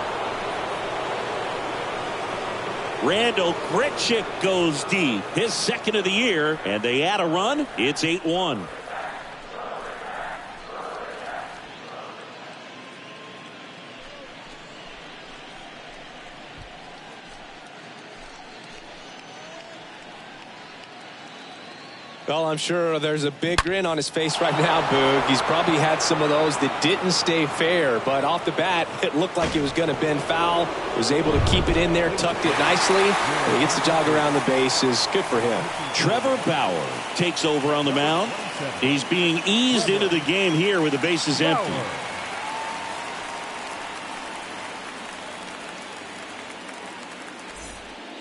Randall Grichik goes deep. His 2nd of the year, and they add a run. It's 8-1. Well, I'm sure there's a big grin on his face right now, Boog. He's probably had some of those that didn't stay fair, but off the bat, it looked like it was going to bend foul. Was able to keep it in there, tucked it nicely, and he gets the jog around the bases. Good for him. Trevor Bauer takes over on the mound. He's being eased into the game here with the bases empty.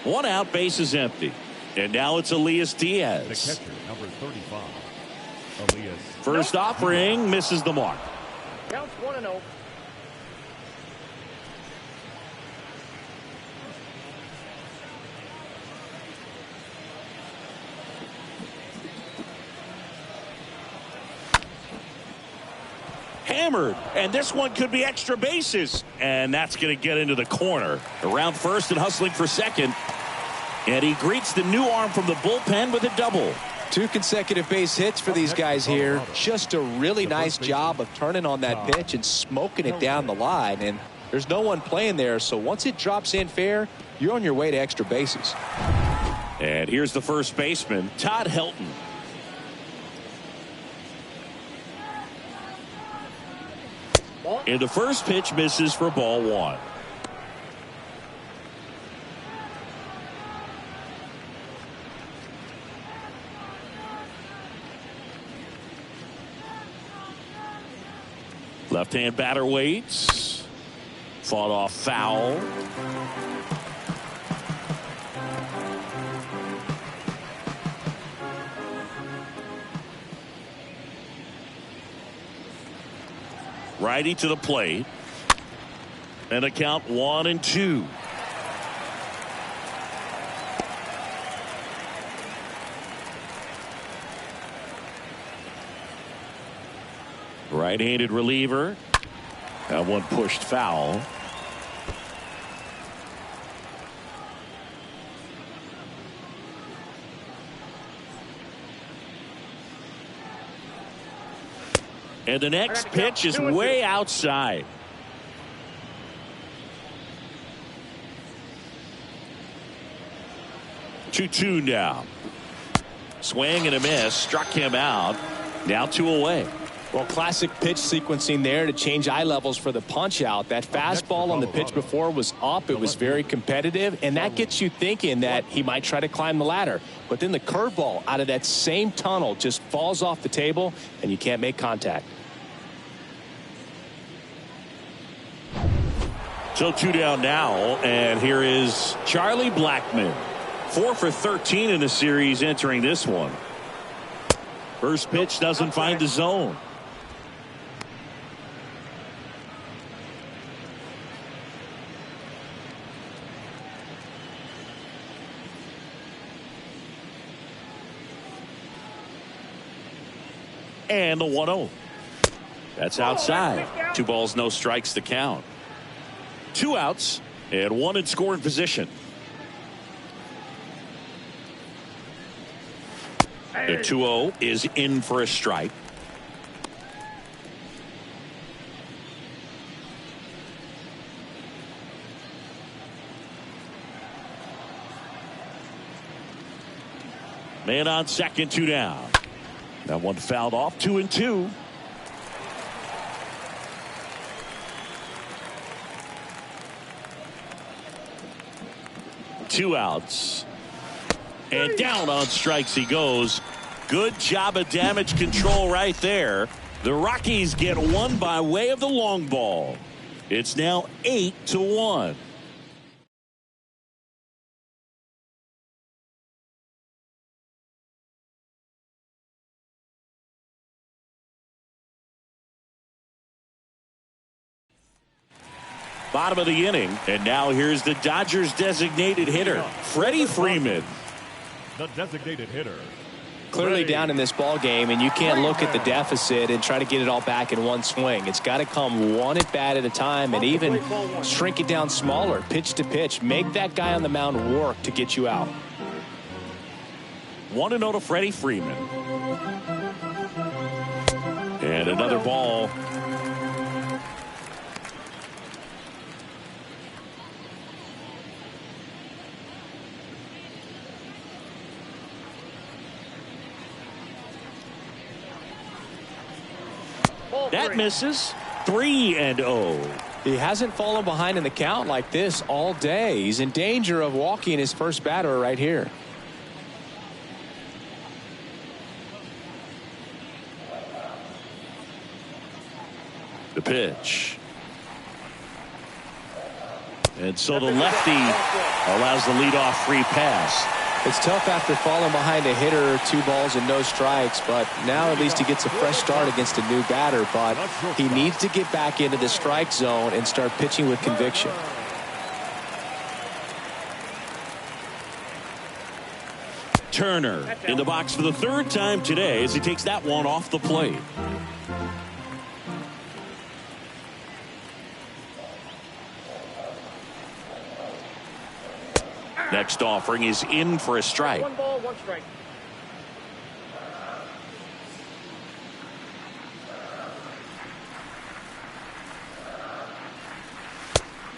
1 out, bases empty. And now it's Elias Diaz. The catcher, number 35, Elias. First offering, misses the mark. Counts 1-0. Hammered, and this one could be extra bases. And that's going to get into the corner. Around first and hustling for second. And he greets the new arm from the bullpen with a double. 2 consecutive base hits for these guys here. Just a really nice job of turning on that pitch and smoking it down the line. And there's no one playing there, so once it drops in fair, you're on your way to extra bases. And here's the first baseman, Todd Helton. And the first pitch misses for ball 1. Left-hand batter waits. Fought off foul. Righty to the plate. And a count 1-2. Right-handed reliever. That one pushed foul. And the next pitch is way outside. 2-2 now. Swing and a miss. Struck him out. Now 2 away. Well, classic pitch sequencing there to change eye levels for the punch out. That fastball on the pitch before was up. It was very competitive, and that gets you thinking that he might try to climb the ladder. But then the curveball out of that same tunnel just falls off the table, and you can't make contact. So 2 down now, and here is Charlie Blackman. 4 for 13 in the series entering this one. First pitch doesn't find the zone. And the 1-0. That's outside. 2 balls, no strikes to count. 2 outs and 1 in scoring position. The 2-0 is in for a strike. Man on second, 2 down. That one fouled off. 2-2. Two outs. And down on strikes he goes. Good job of damage control right there. The Rockies get one by way of the long ball. It's now 8-1. Bottom of the inning, and now here's the Dodgers designated hitter, Freddy Freeman. The designated hitter. Clearly down in this ball game, and you can't look at the deficit and try to get it all back in one swing. It's got to come one at bat at a time, and even shrink it down smaller, pitch to pitch. Make that guy on the mound work to get you out. 1-0 to Freddy Freeman. And another ball. That misses. 3-0. He hasn't fallen behind in the count like this all day. He's in danger of walking his first batter right here. The pitch. And so the lefty allows the leadoff free pass. It's tough after falling behind a hitter, 2 balls and no strikes, but now at least he gets a fresh start against a new batter. But he needs to get back into the strike zone and start pitching with conviction. Turner in the box for the 3rd time today as he takes that one off the plate. Next offering is in for a strike. 1 ball, 1 strike.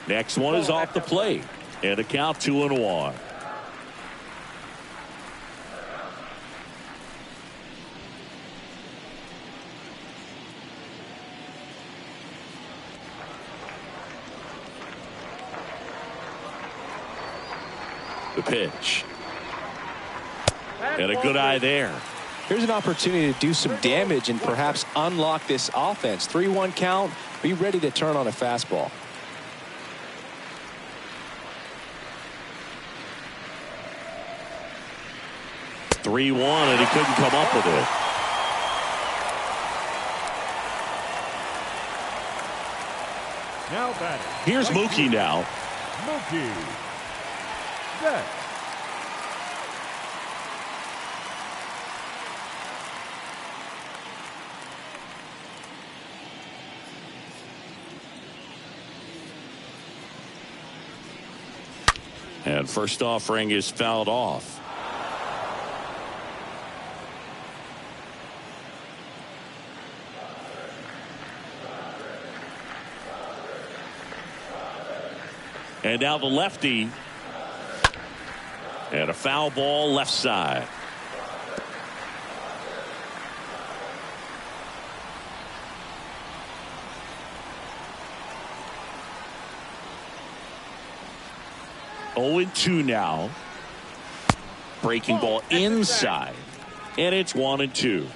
Next one is off the plate. And a count 2-1. The pitch. And a good eye there. Here's an opportunity to do some damage and perhaps unlock this offense. 3-1 count. Be ready to turn on a fastball. Three-1, and he couldn't come up with it. Now batting. Here's Mookie now. Mookie Betts. And first offering is fouled off. And now the lefty. And a foul ball left side. Oh, 0-2 now. Breaking ball inside. And it's 1-2.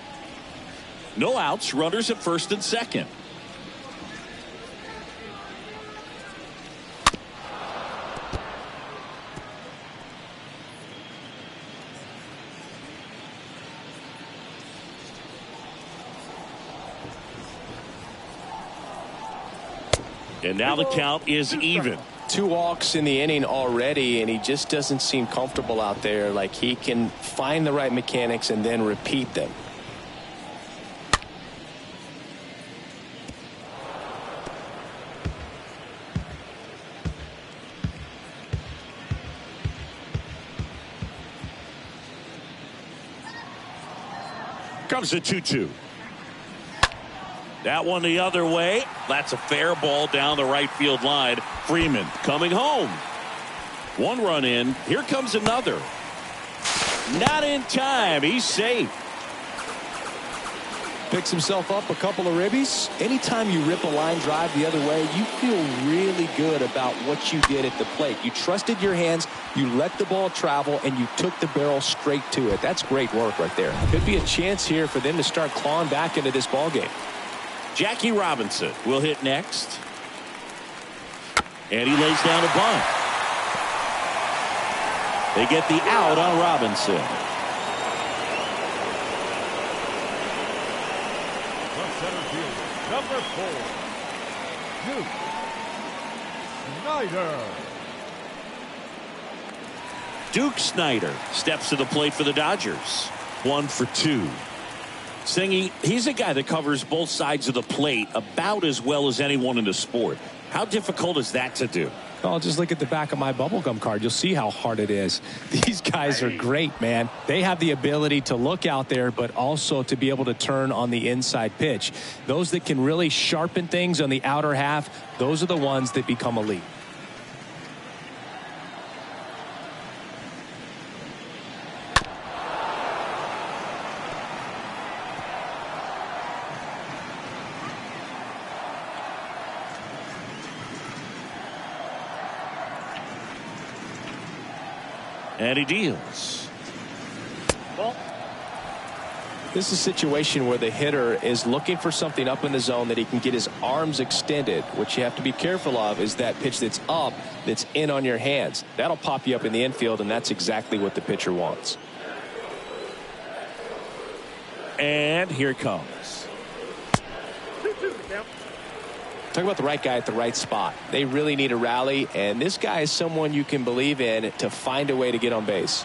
No outs, runners at first and second. And now the count is even. 2 walks in the inning already, and he just doesn't seem comfortable out there. Like he can find the right mechanics and then repeat them. Comes the 2-2. That one the other way. That's a fair ball down the right field line. Freeman coming home. 1 run in. Here comes another. Not in time. He's safe. Picks himself up a couple of ribbies. Anytime you rip a line drive the other way, you feel really good about what you did at the plate. You trusted your hands, you let the ball travel, and you took the barrel straight to it. That's great work right there. Could be a chance here for them to start clawing back into this ball game. Jackie Robinson will hit next. And he lays down a bunt. They get the out on Robinson. The center fielder, number 4, Duke Snyder. Duke Snyder steps to the plate for the Dodgers. 1 for 2. Singy, he's a guy that covers both sides of the plate about as well as anyone in the sport. How difficult is that to do? Oh, just look at the back of my bubblegum card. You'll see how hard it is. These guys are great, man. They have the ability to look out there, but also to be able to turn on the inside pitch. Those that can really sharpen things on the outer half, those are the ones that become elite. And he deals. This is a situation where the hitter is looking for something up in the zone that he can get his arms extended. What you have to be careful of is that pitch that's up, that's in on your hands. That'll pop you up in the infield, and that's exactly what the pitcher wants. And here it comes. 2-2 count. Talk about the right guy at the right spot. They really need a rally, and this guy is someone you can believe in to find a way to get on base.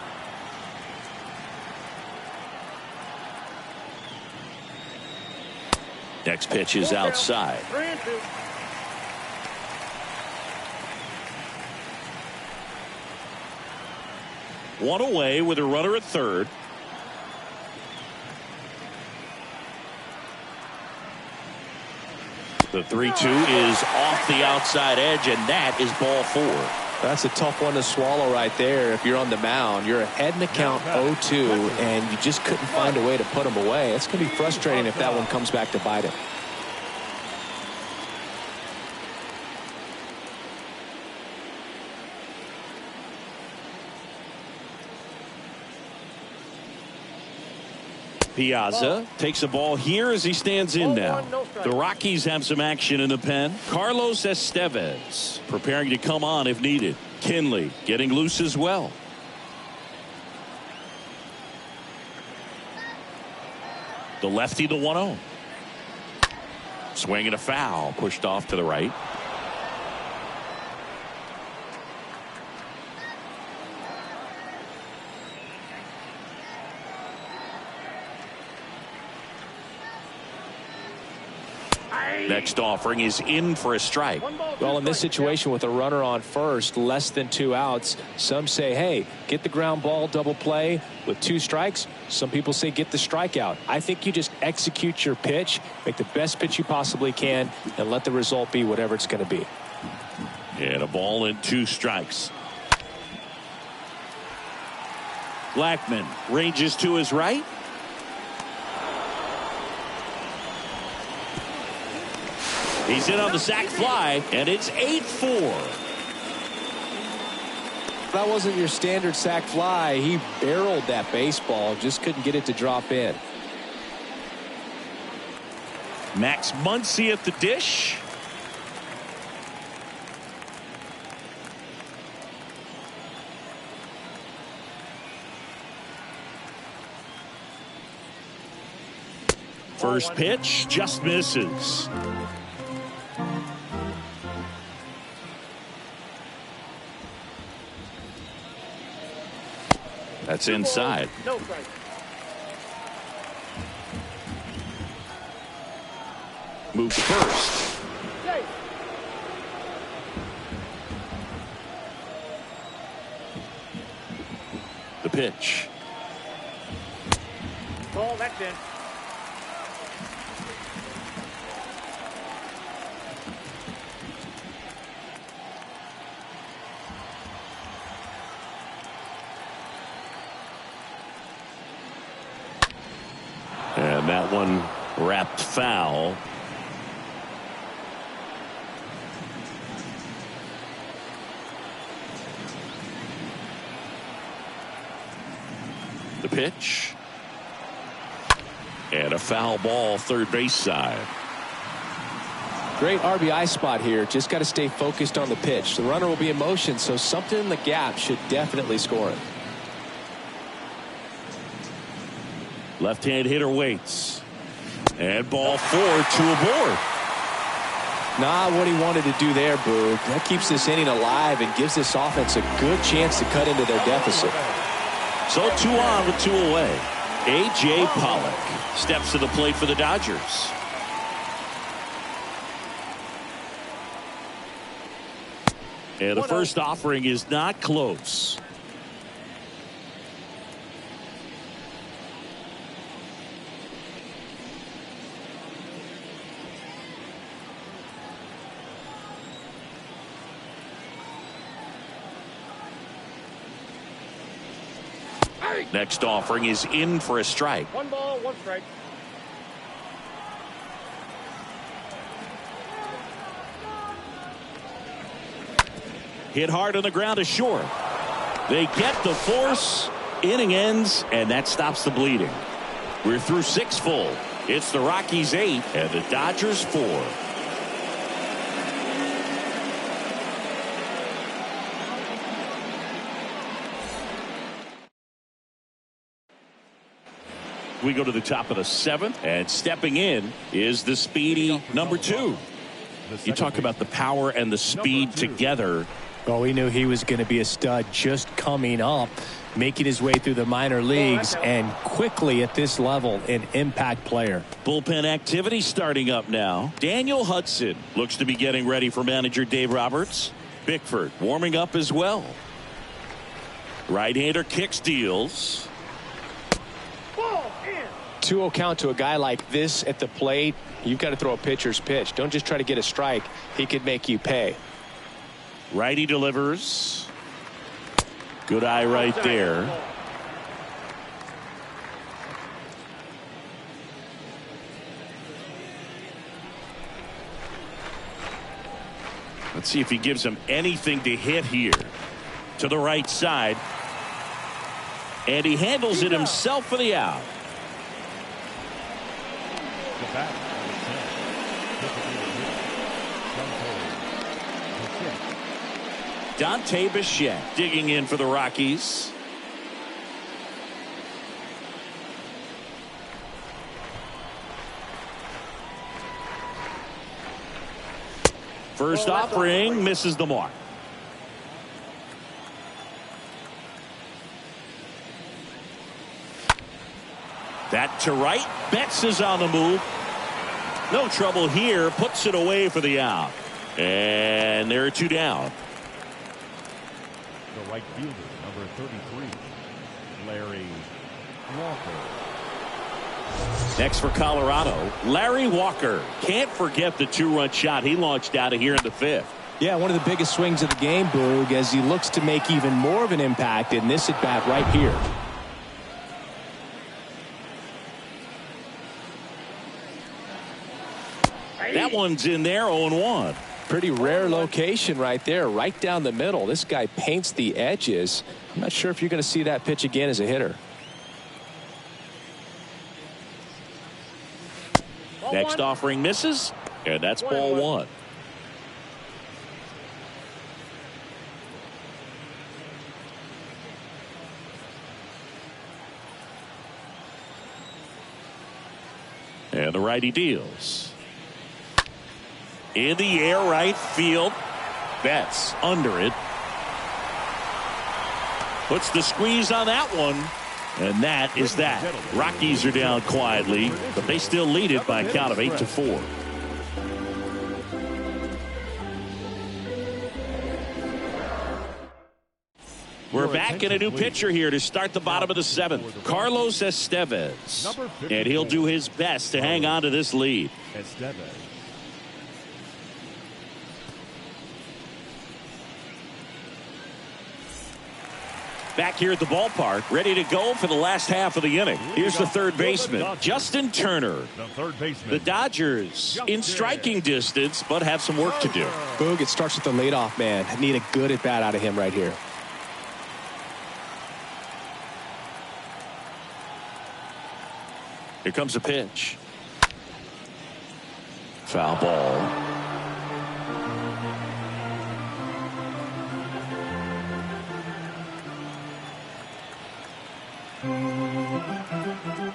Next pitch is outside. 3-2. One away with a runner at third. The 3-2 is off the outside edge, and that is ball 4. That's a tough one to swallow right there. If you're on the mound, you're ahead in the count 0-2, and you just couldn't find a way to put him away. It's going to be frustrating if that one comes back to bite him. Piazza takes a ball here as he stands in now. The Rockies have some action in the pen. Carlos Estevez preparing to come on if needed. Kinley getting loose as well. The lefty, the 1-0. Swing and a foul pushed off to the right. Next offering is in for a strike. Well, in this situation with a runner on first, less than 2 outs, some say, hey, get the ground ball double play with 2 strikes. Some people say get the strikeout. I think you just execute your pitch, make the best pitch you possibly can, and let the result be whatever it's going to be. And a ball and 2 strikes. Blackman ranges to his right. He's in on the sac fly, and it's 8-4. That wasn't your standard sac fly. He barreled that baseball, just couldn't get it to drop in. Max Muncy at the dish. First pitch just misses. That's inside. No strike. Moves first. Safe. The pitch. Ball, that's in. And that one wrapped foul. The pitch. And a foul ball, third base side. Great RBI spot here. Just got to stay focused on the pitch. The runner will be in motion, so something in the gap should definitely score it. Left-hand hitter waits. And ball 4, 2 aboard. Not what he wanted to do there, Boog. That keeps this inning alive and gives this offense a good chance to cut into their deficit. So 2 on with 2 away. A.J. Pollock steps to the plate for the Dodgers. And the first offering is not close. Next offering is in for a strike. 1 ball, 1 strike. Hit hard on the ground to short. They get the force. Inning ends, and that stops the bleeding. We're through 6 full. It's the Rockies 8 and the Dodgers 4. We go to the top of the 7th, and stepping in is the speedy number 2. You talk about the power and the speed together. Well, we knew he was going to be a stud just coming up, making his way through the minor leagues, and quickly at this level, an impact player. Bullpen activity starting up now. Daniel Hudson looks to be getting ready for manager Dave Roberts. Bickford warming up as well. Right-hander kicks, deals. 2-0 count to a guy like this at the plate. You've got to throw a pitcher's pitch. Don't just try to get a strike. He could make you pay. Righty delivers. Good eye right there. Let's see if he gives him anything to hit here. To the right side. And he handles it himself for the out. Dante Bichette digging in for the Rockies. First offering misses the mark. That to right. Betts is on the move. No trouble here. Puts it away for the out. And there are 2 down. The right fielder, number 33, Larry Walker. Next for Colorado, Larry Walker. Can't forget the 2-run shot he launched out of here in the 5th. Yeah, one of the biggest swings of the game, Boog, as he looks to make even more of an impact in this at-bat right here. That one's in there, 0-1. Pretty rare location right there, right down the middle. This guy paints the edges. I'm not sure if you're going to see that pitch again as a hitter. Next offering misses, and that's ball 1. And the righty deals. In the air, right field. Betts under it. Puts the squeeze on that one. And that is that. Rockies are down quietly, but they still lead it by a count of 8-4. We're back in a new pitcher here to start the bottom of the 7th. Carlos Estevez. And he'll do his best to hang on to this lead. Estevez. Back here at the ballpark, ready to go for the last half of the inning. Here's the third baseman, Justin Turner. The third baseman. The Dodgers in striking distance, but have some work to do. Boog, it starts with the leadoff man. Need a good at-bat out of him right here. Here comes a pitch. Foul ball.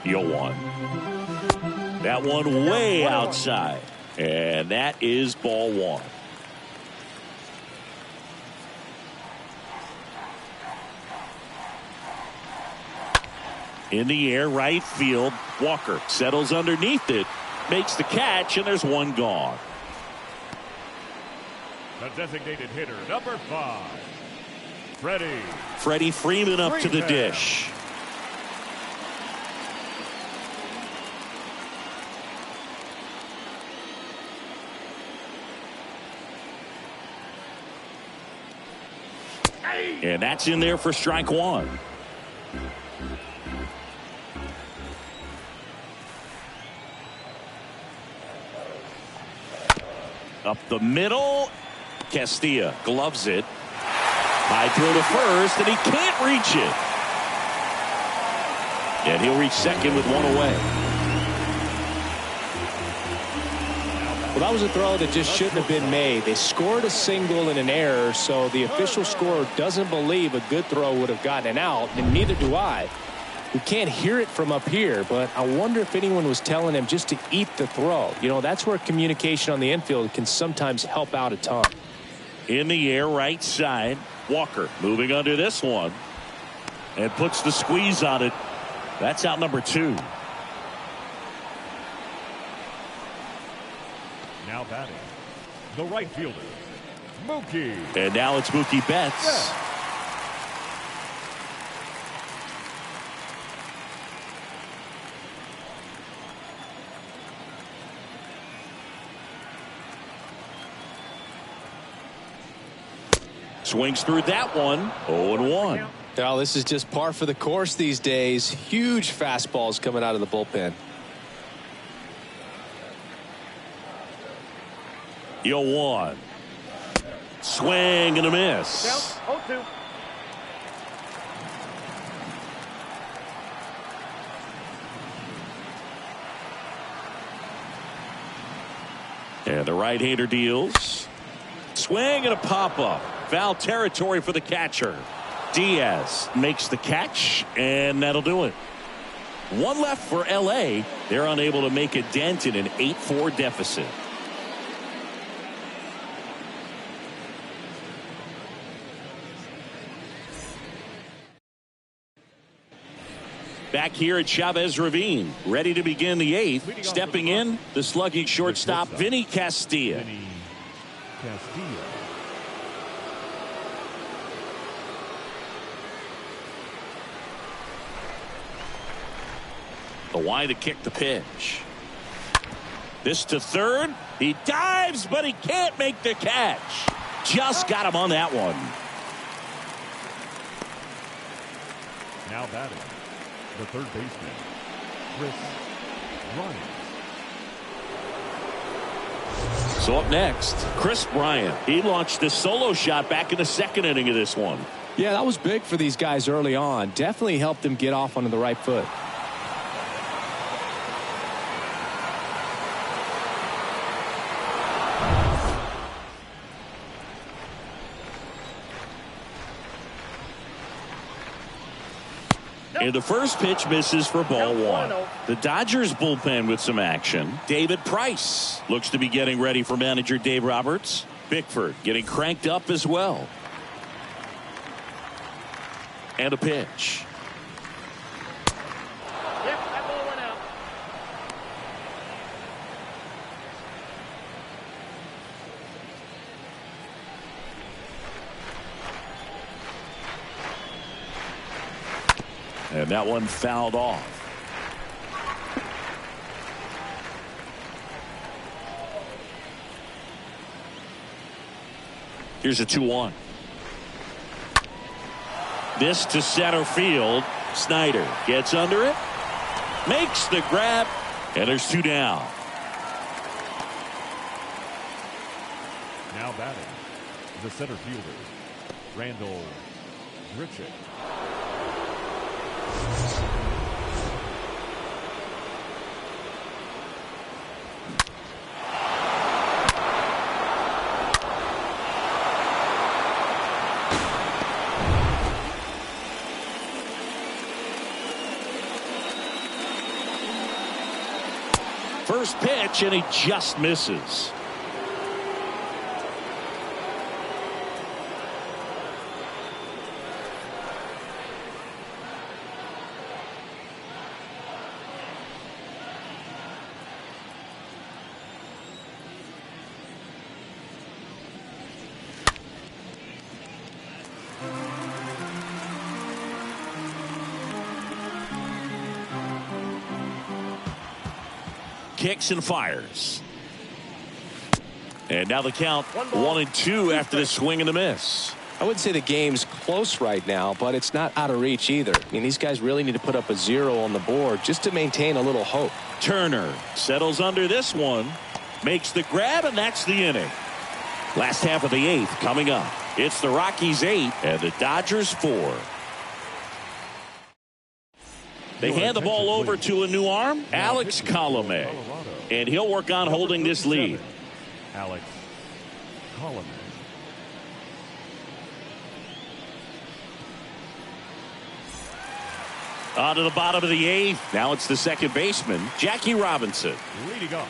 0-1. That one way outside. And that is ball 1. In the air, right field. Walker settles underneath it. Makes the catch, and there's one gone. The designated hitter, number 5. Freddy Freeman up to the dish. And that's in there for strike 1. Up the middle. Castilla gloves it. High throw to first, and he can't reach it. And he'll reach second with one away. Well, that was a throw that just shouldn't have been made. They scored a single and an error, so the official scorer doesn't believe a good throw would have gotten an out, and neither do I. We can't hear it from up here, but I wonder if anyone was telling him just to eat the throw. You know, that's where communication on the infield can sometimes help out a ton. In the air, right side. Walker moving under this one. And puts the squeeze on it. That's out number 2. Now batting, the right fielder, Mookie. And now it's Mookie Betts. Swings through that one. 0-1. Now, this is just par for the course these days. Huge fastballs coming out of the bullpen. 0-1. Swing and a miss. Down, 0-2. And the right-hander deals. Swing and a pop-up. Foul territory for the catcher. Diaz makes the catch, and that'll do it. One left for L.A. They're unable to make a dent in an 8-4 deficit. Back here at Chavez Ravine, ready to begin the 8th. Stepping in, the sluggish shortstop, Vinnie Castilla. Vinnie Castilla. The wide to kick the pitch. This to third. He dives, but he can't make the catch. Just got him on that one. Now batting, the third baseman, Bryant. So up next, Chris Bryant. He launched a solo shot back in the second inning of this one. Yeah, that was big for these guys early on. Definitely helped them get off onto the right foot. And the first pitch misses for ball one. The Dodgers bullpen with some action. David Price looks to be getting ready for manager Dave Roberts. Bickford getting cranked up as well. And a pitch. Yep, that ball went out. And that one fouled off. Here's a 2-1. This to center field. Snyder gets under it. Makes the grab. And there's 2 down. Now batting, the center fielder, Randall Grichik. First pitch, and he just misses. Kicks and fires. And now the count 1-2 after the swing and the miss. I wouldn't say the game's close right now, but it's not out of reach either. I mean, these guys really need to put up a 0 on the board just to maintain a little hope. Turner settles under this one, makes the grab, and that's the inning. Last half of the 8th coming up. It's the Rockies 8 and the Dodgers 4. They hand the ball over to a new arm, Alex Colomé, and he'll work on holding this lead. Alex Colomé. On to the bottom of the 8th. Now it's the second baseman, Jackie Robinson.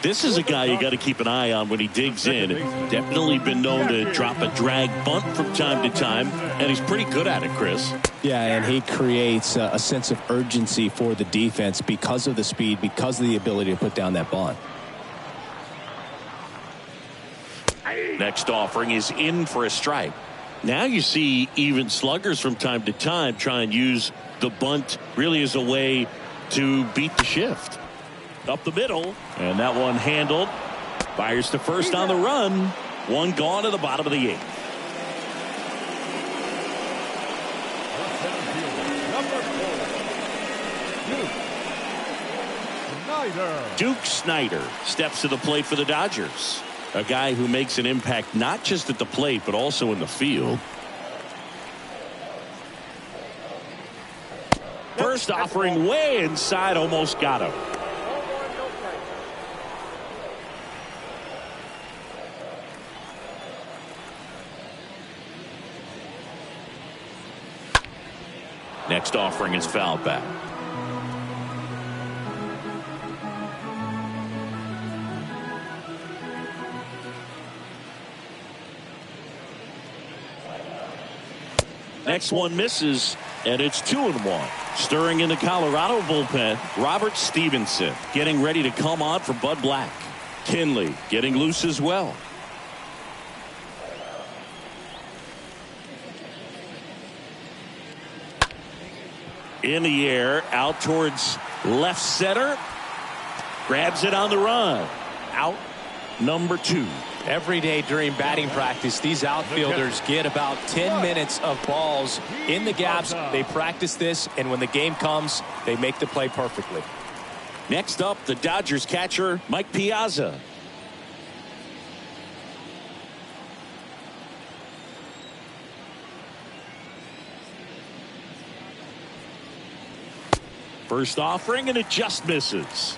This is a guy you got to keep an eye on when he digs in. Definitely been known to drop a drag bunt from time to time, and he's pretty good at it, Chris. Yeah, and he creates a sense of urgency for the defense because of the speed, because of the ability to put down that bunt. Next offering is in for a strike. Now you see even sluggers from time to time try and use the bunt really as a way to beat the shift. Up the middle, and that one handled. Fires to first on the run. One gone to the bottom of the 8th. Duke Snyder steps to the plate for the Dodgers. A guy who makes an impact not just at the plate but also in the field. First offering way inside, almost got him. Next offering is fouled back. Next one misses, and it's 2-1. Stirring in the Colorado bullpen, Robert Stevenson getting ready to come on for Bud Black. Kinley getting loose as well. In the air, out towards left center. Grabs it on the run. Out number 2. Every day during batting practice, these outfielders get about 10 minutes of balls in the gaps. They practice this, and when the game comes, they make the play perfectly. Next up, the Dodgers catcher, Mike Piazza. First offering, and it just misses.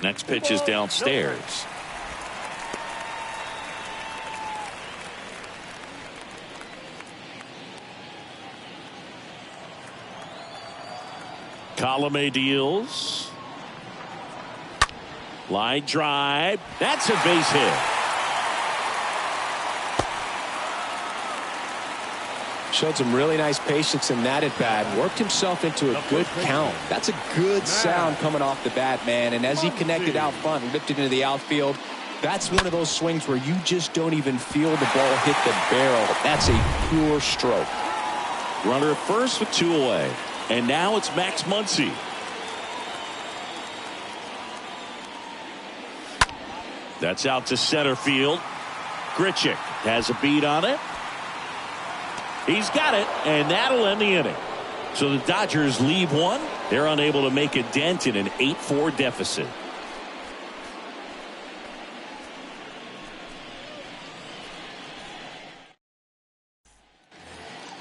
Next pitch is downstairs. Colome deals. Line drive. That's a base hit. Showed some really nice patience in that at bat. Worked himself into a good count. That's a good sound coming off the bat, man. And as he connected out front and ripped it into the outfield, that's one of those swings where you just don't even feel the ball hit the barrel. That's a pure stroke. Runner at first with 2 away. And now it's Max Muncy. That's out to center field. Grichik has a beat on it. He's got it, and that'll end the inning. So the Dodgers leave one. They're unable to make a dent in an 8-4 deficit.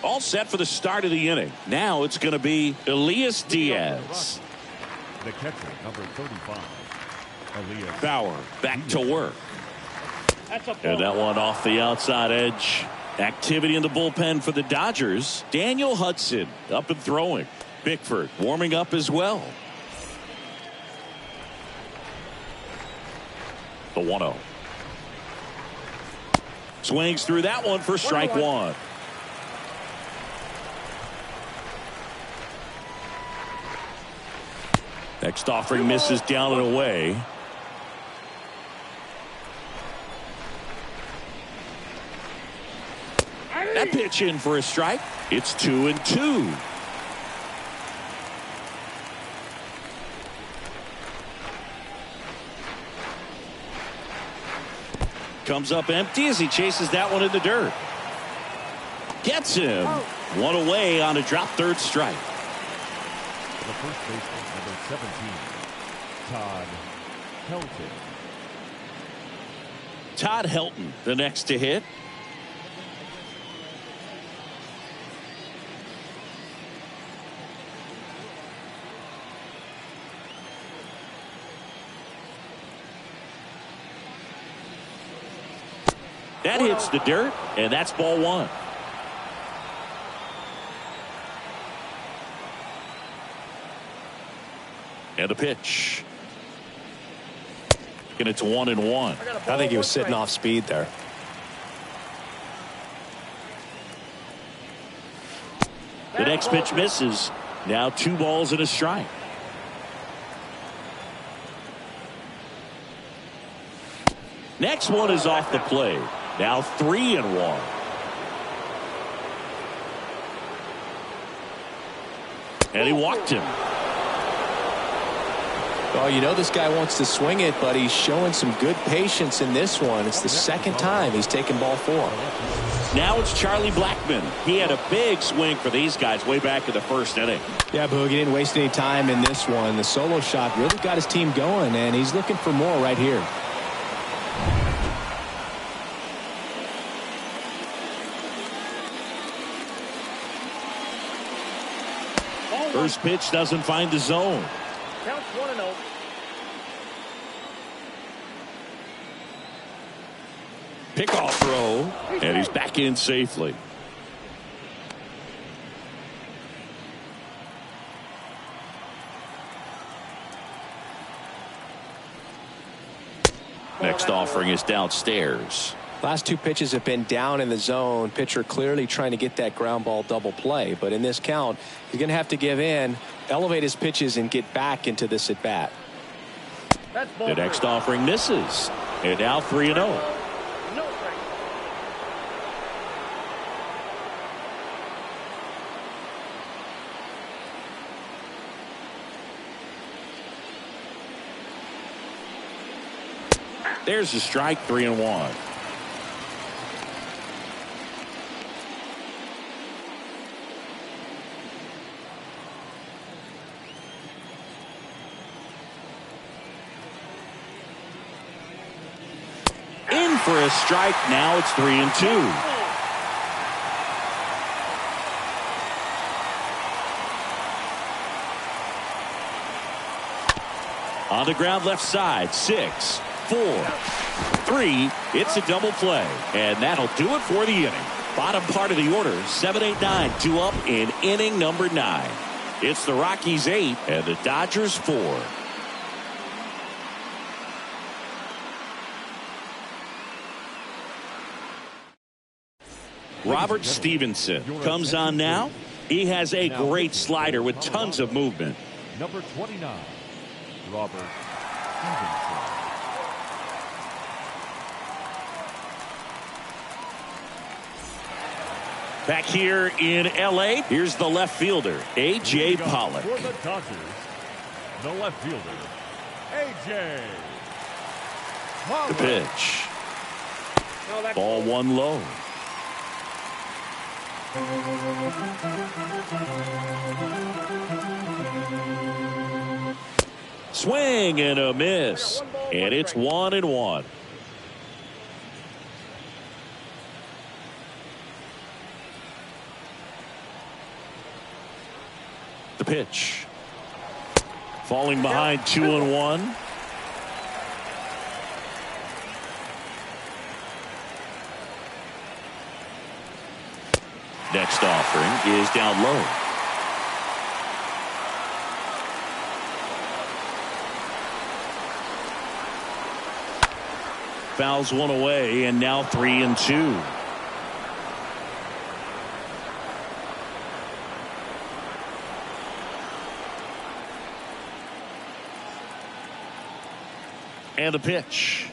All set for the start of the inning. Now it's going to be Elias Diaz. The catcher, number 35, Elias. Bauer back to work. That's a And that one off the outside edge. Activity in the bullpen for the Dodgers. Daniel Hudson up and throwing. Bickford warming up as well. The 1-0. Swings through that one for strike 1. Next offering misses down and away. That pitch in for a strike. It's 2-2. Comes up empty as he chases that one in the dirt. Gets him. One away on a drop third strike. The first baseman, number 17, Todd Pelton. Todd Helton, the next to hit. That hits the dirt, and that's ball 1. And a pitch. And it's 1-1. I think he was sitting off speed there. The next pitch misses. Now 2 balls and a strike. Next one is off the plate. Now 3-1. And he walked him. Well, you know this guy wants to swing it, but he's showing some good patience in this one. It's the second time he's taken ball 4. Now it's Charlie Blackman. He had a big swing for these guys way back in the first inning. Yeah, Boog, he didn't waste any time in this one. The solo shot really got his team going, and he's looking for more right here. First pitch doesn't find the zone. Counts 1-0. Pickoff throw, and he's back in safely. Next offering is downstairs. Last two pitches have been down in the zone. Pitcher clearly trying to get that ground ball double play. But in this count, he's going to have to give in, elevate his pitches, and get back into this at bat. The next offering misses. And now 3-0. There's a strike, 3-1. In for a strike. Now it's 3-2. On the ground left side. 6, 4, 3. It's a double play. And that'll do it for the inning. Bottom part of the order. 7, 8, 9. 2 up in inning number 9. It's the Rockies 8 and the Dodgers 4. Robert Stevenson comes on now. He has a great slider with tons of movement. Number 29, Robert Stevenson. Back here in L.A., here's the left fielder, A.J. Pollock. For the Dodgers, the left fielder, A.J. The pitch. Ball one low. Swing and a miss. And it's 1-1. The pitch. Falling behind 2-1. Next offering is down low. Fouls one away, and now 3-2. And the pitch.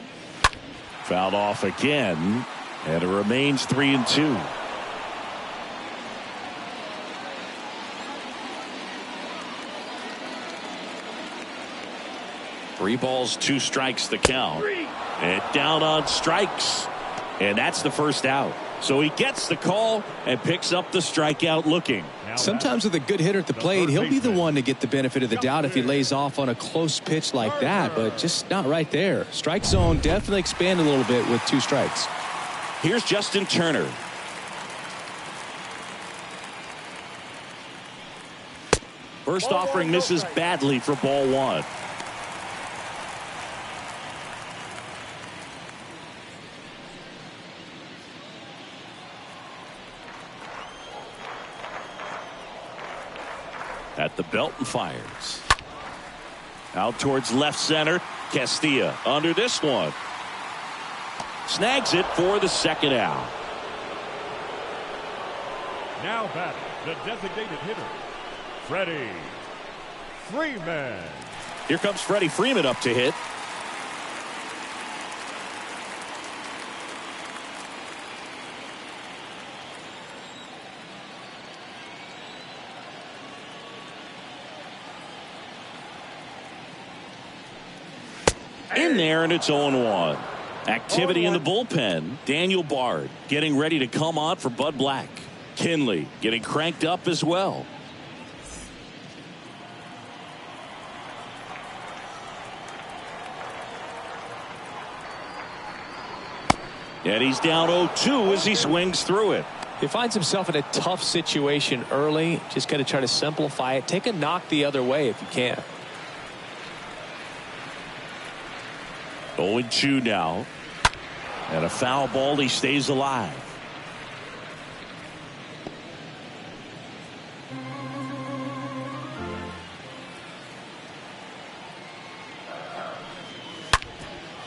Fouled off again, and it remains 3-2. 3 balls, 2 strikes the count. And down on strikes. And that's the first out. So he gets the call and picks up the strikeout looking. Sometimes with a good hitter at the plate, he'll be the one to get the benefit of the doubt if he lays off on a close pitch like that, but just not right there. Strike zone definitely expanded a little bit with 2 strikes. Here's Justin Turner. First offering misses badly for ball 1. At the belt and fires. Out towards left center. Castilla under this one. Snags it for the second out. Now batting, the designated hitter, Freddy Freeman. Here comes Freddy Freeman up to hit. In there, and it's 0-1. Activity in the bullpen. Daniel Bard getting ready to come on for Bud Black. Kinley getting cranked up as well. And he's down 0-2 as he swings through it. He finds himself in a tough situation early. Just got to try to simplify it. Take a knock the other way if you can. 0-2 now. And a foul ball. He stays alive.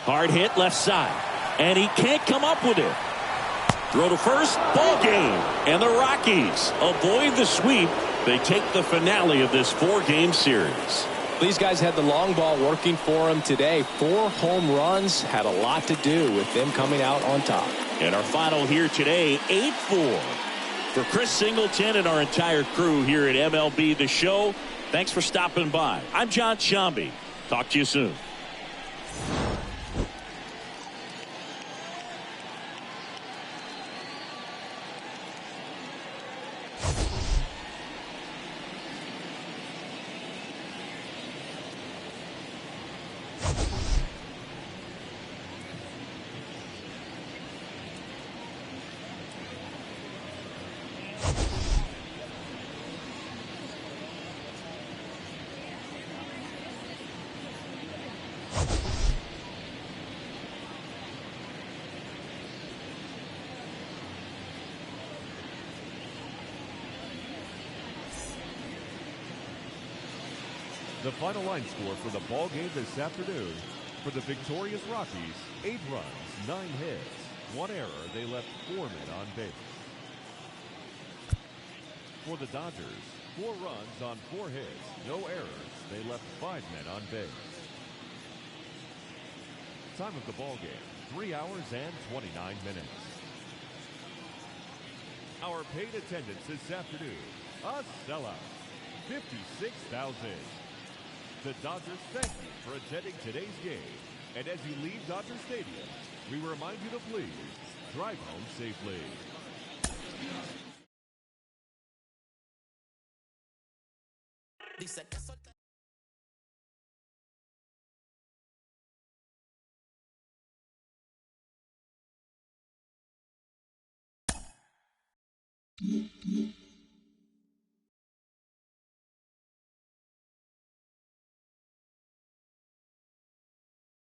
Hard hit left side. And he can't come up with it. Throw to first. Ball game. And the Rockies avoid the sweep. They take the finale of this 4-game series. These guys had the long ball working for them today. 4 home runs had a lot to do with them coming out on top. And our final here today, 8-4. For Chris Singleton and our entire crew here at MLB The Show, thanks for stopping by. I'm John Shambi. Talk to you soon. The final line score for the ball game this afternoon: for the victorious Rockies, 8 runs, 9 hits, 1 error. They left 4 men on base. For the Dodgers, 4 runs on 4 hits, no errors. They left 5 men on base. Time of the ball game: 3 hours and 29 minutes. Our paid attendance this afternoon: a sellout, 56,000. The Dodgers thank you for attending today's game. And as you leave Dodger Stadium, we remind you to please drive home safely.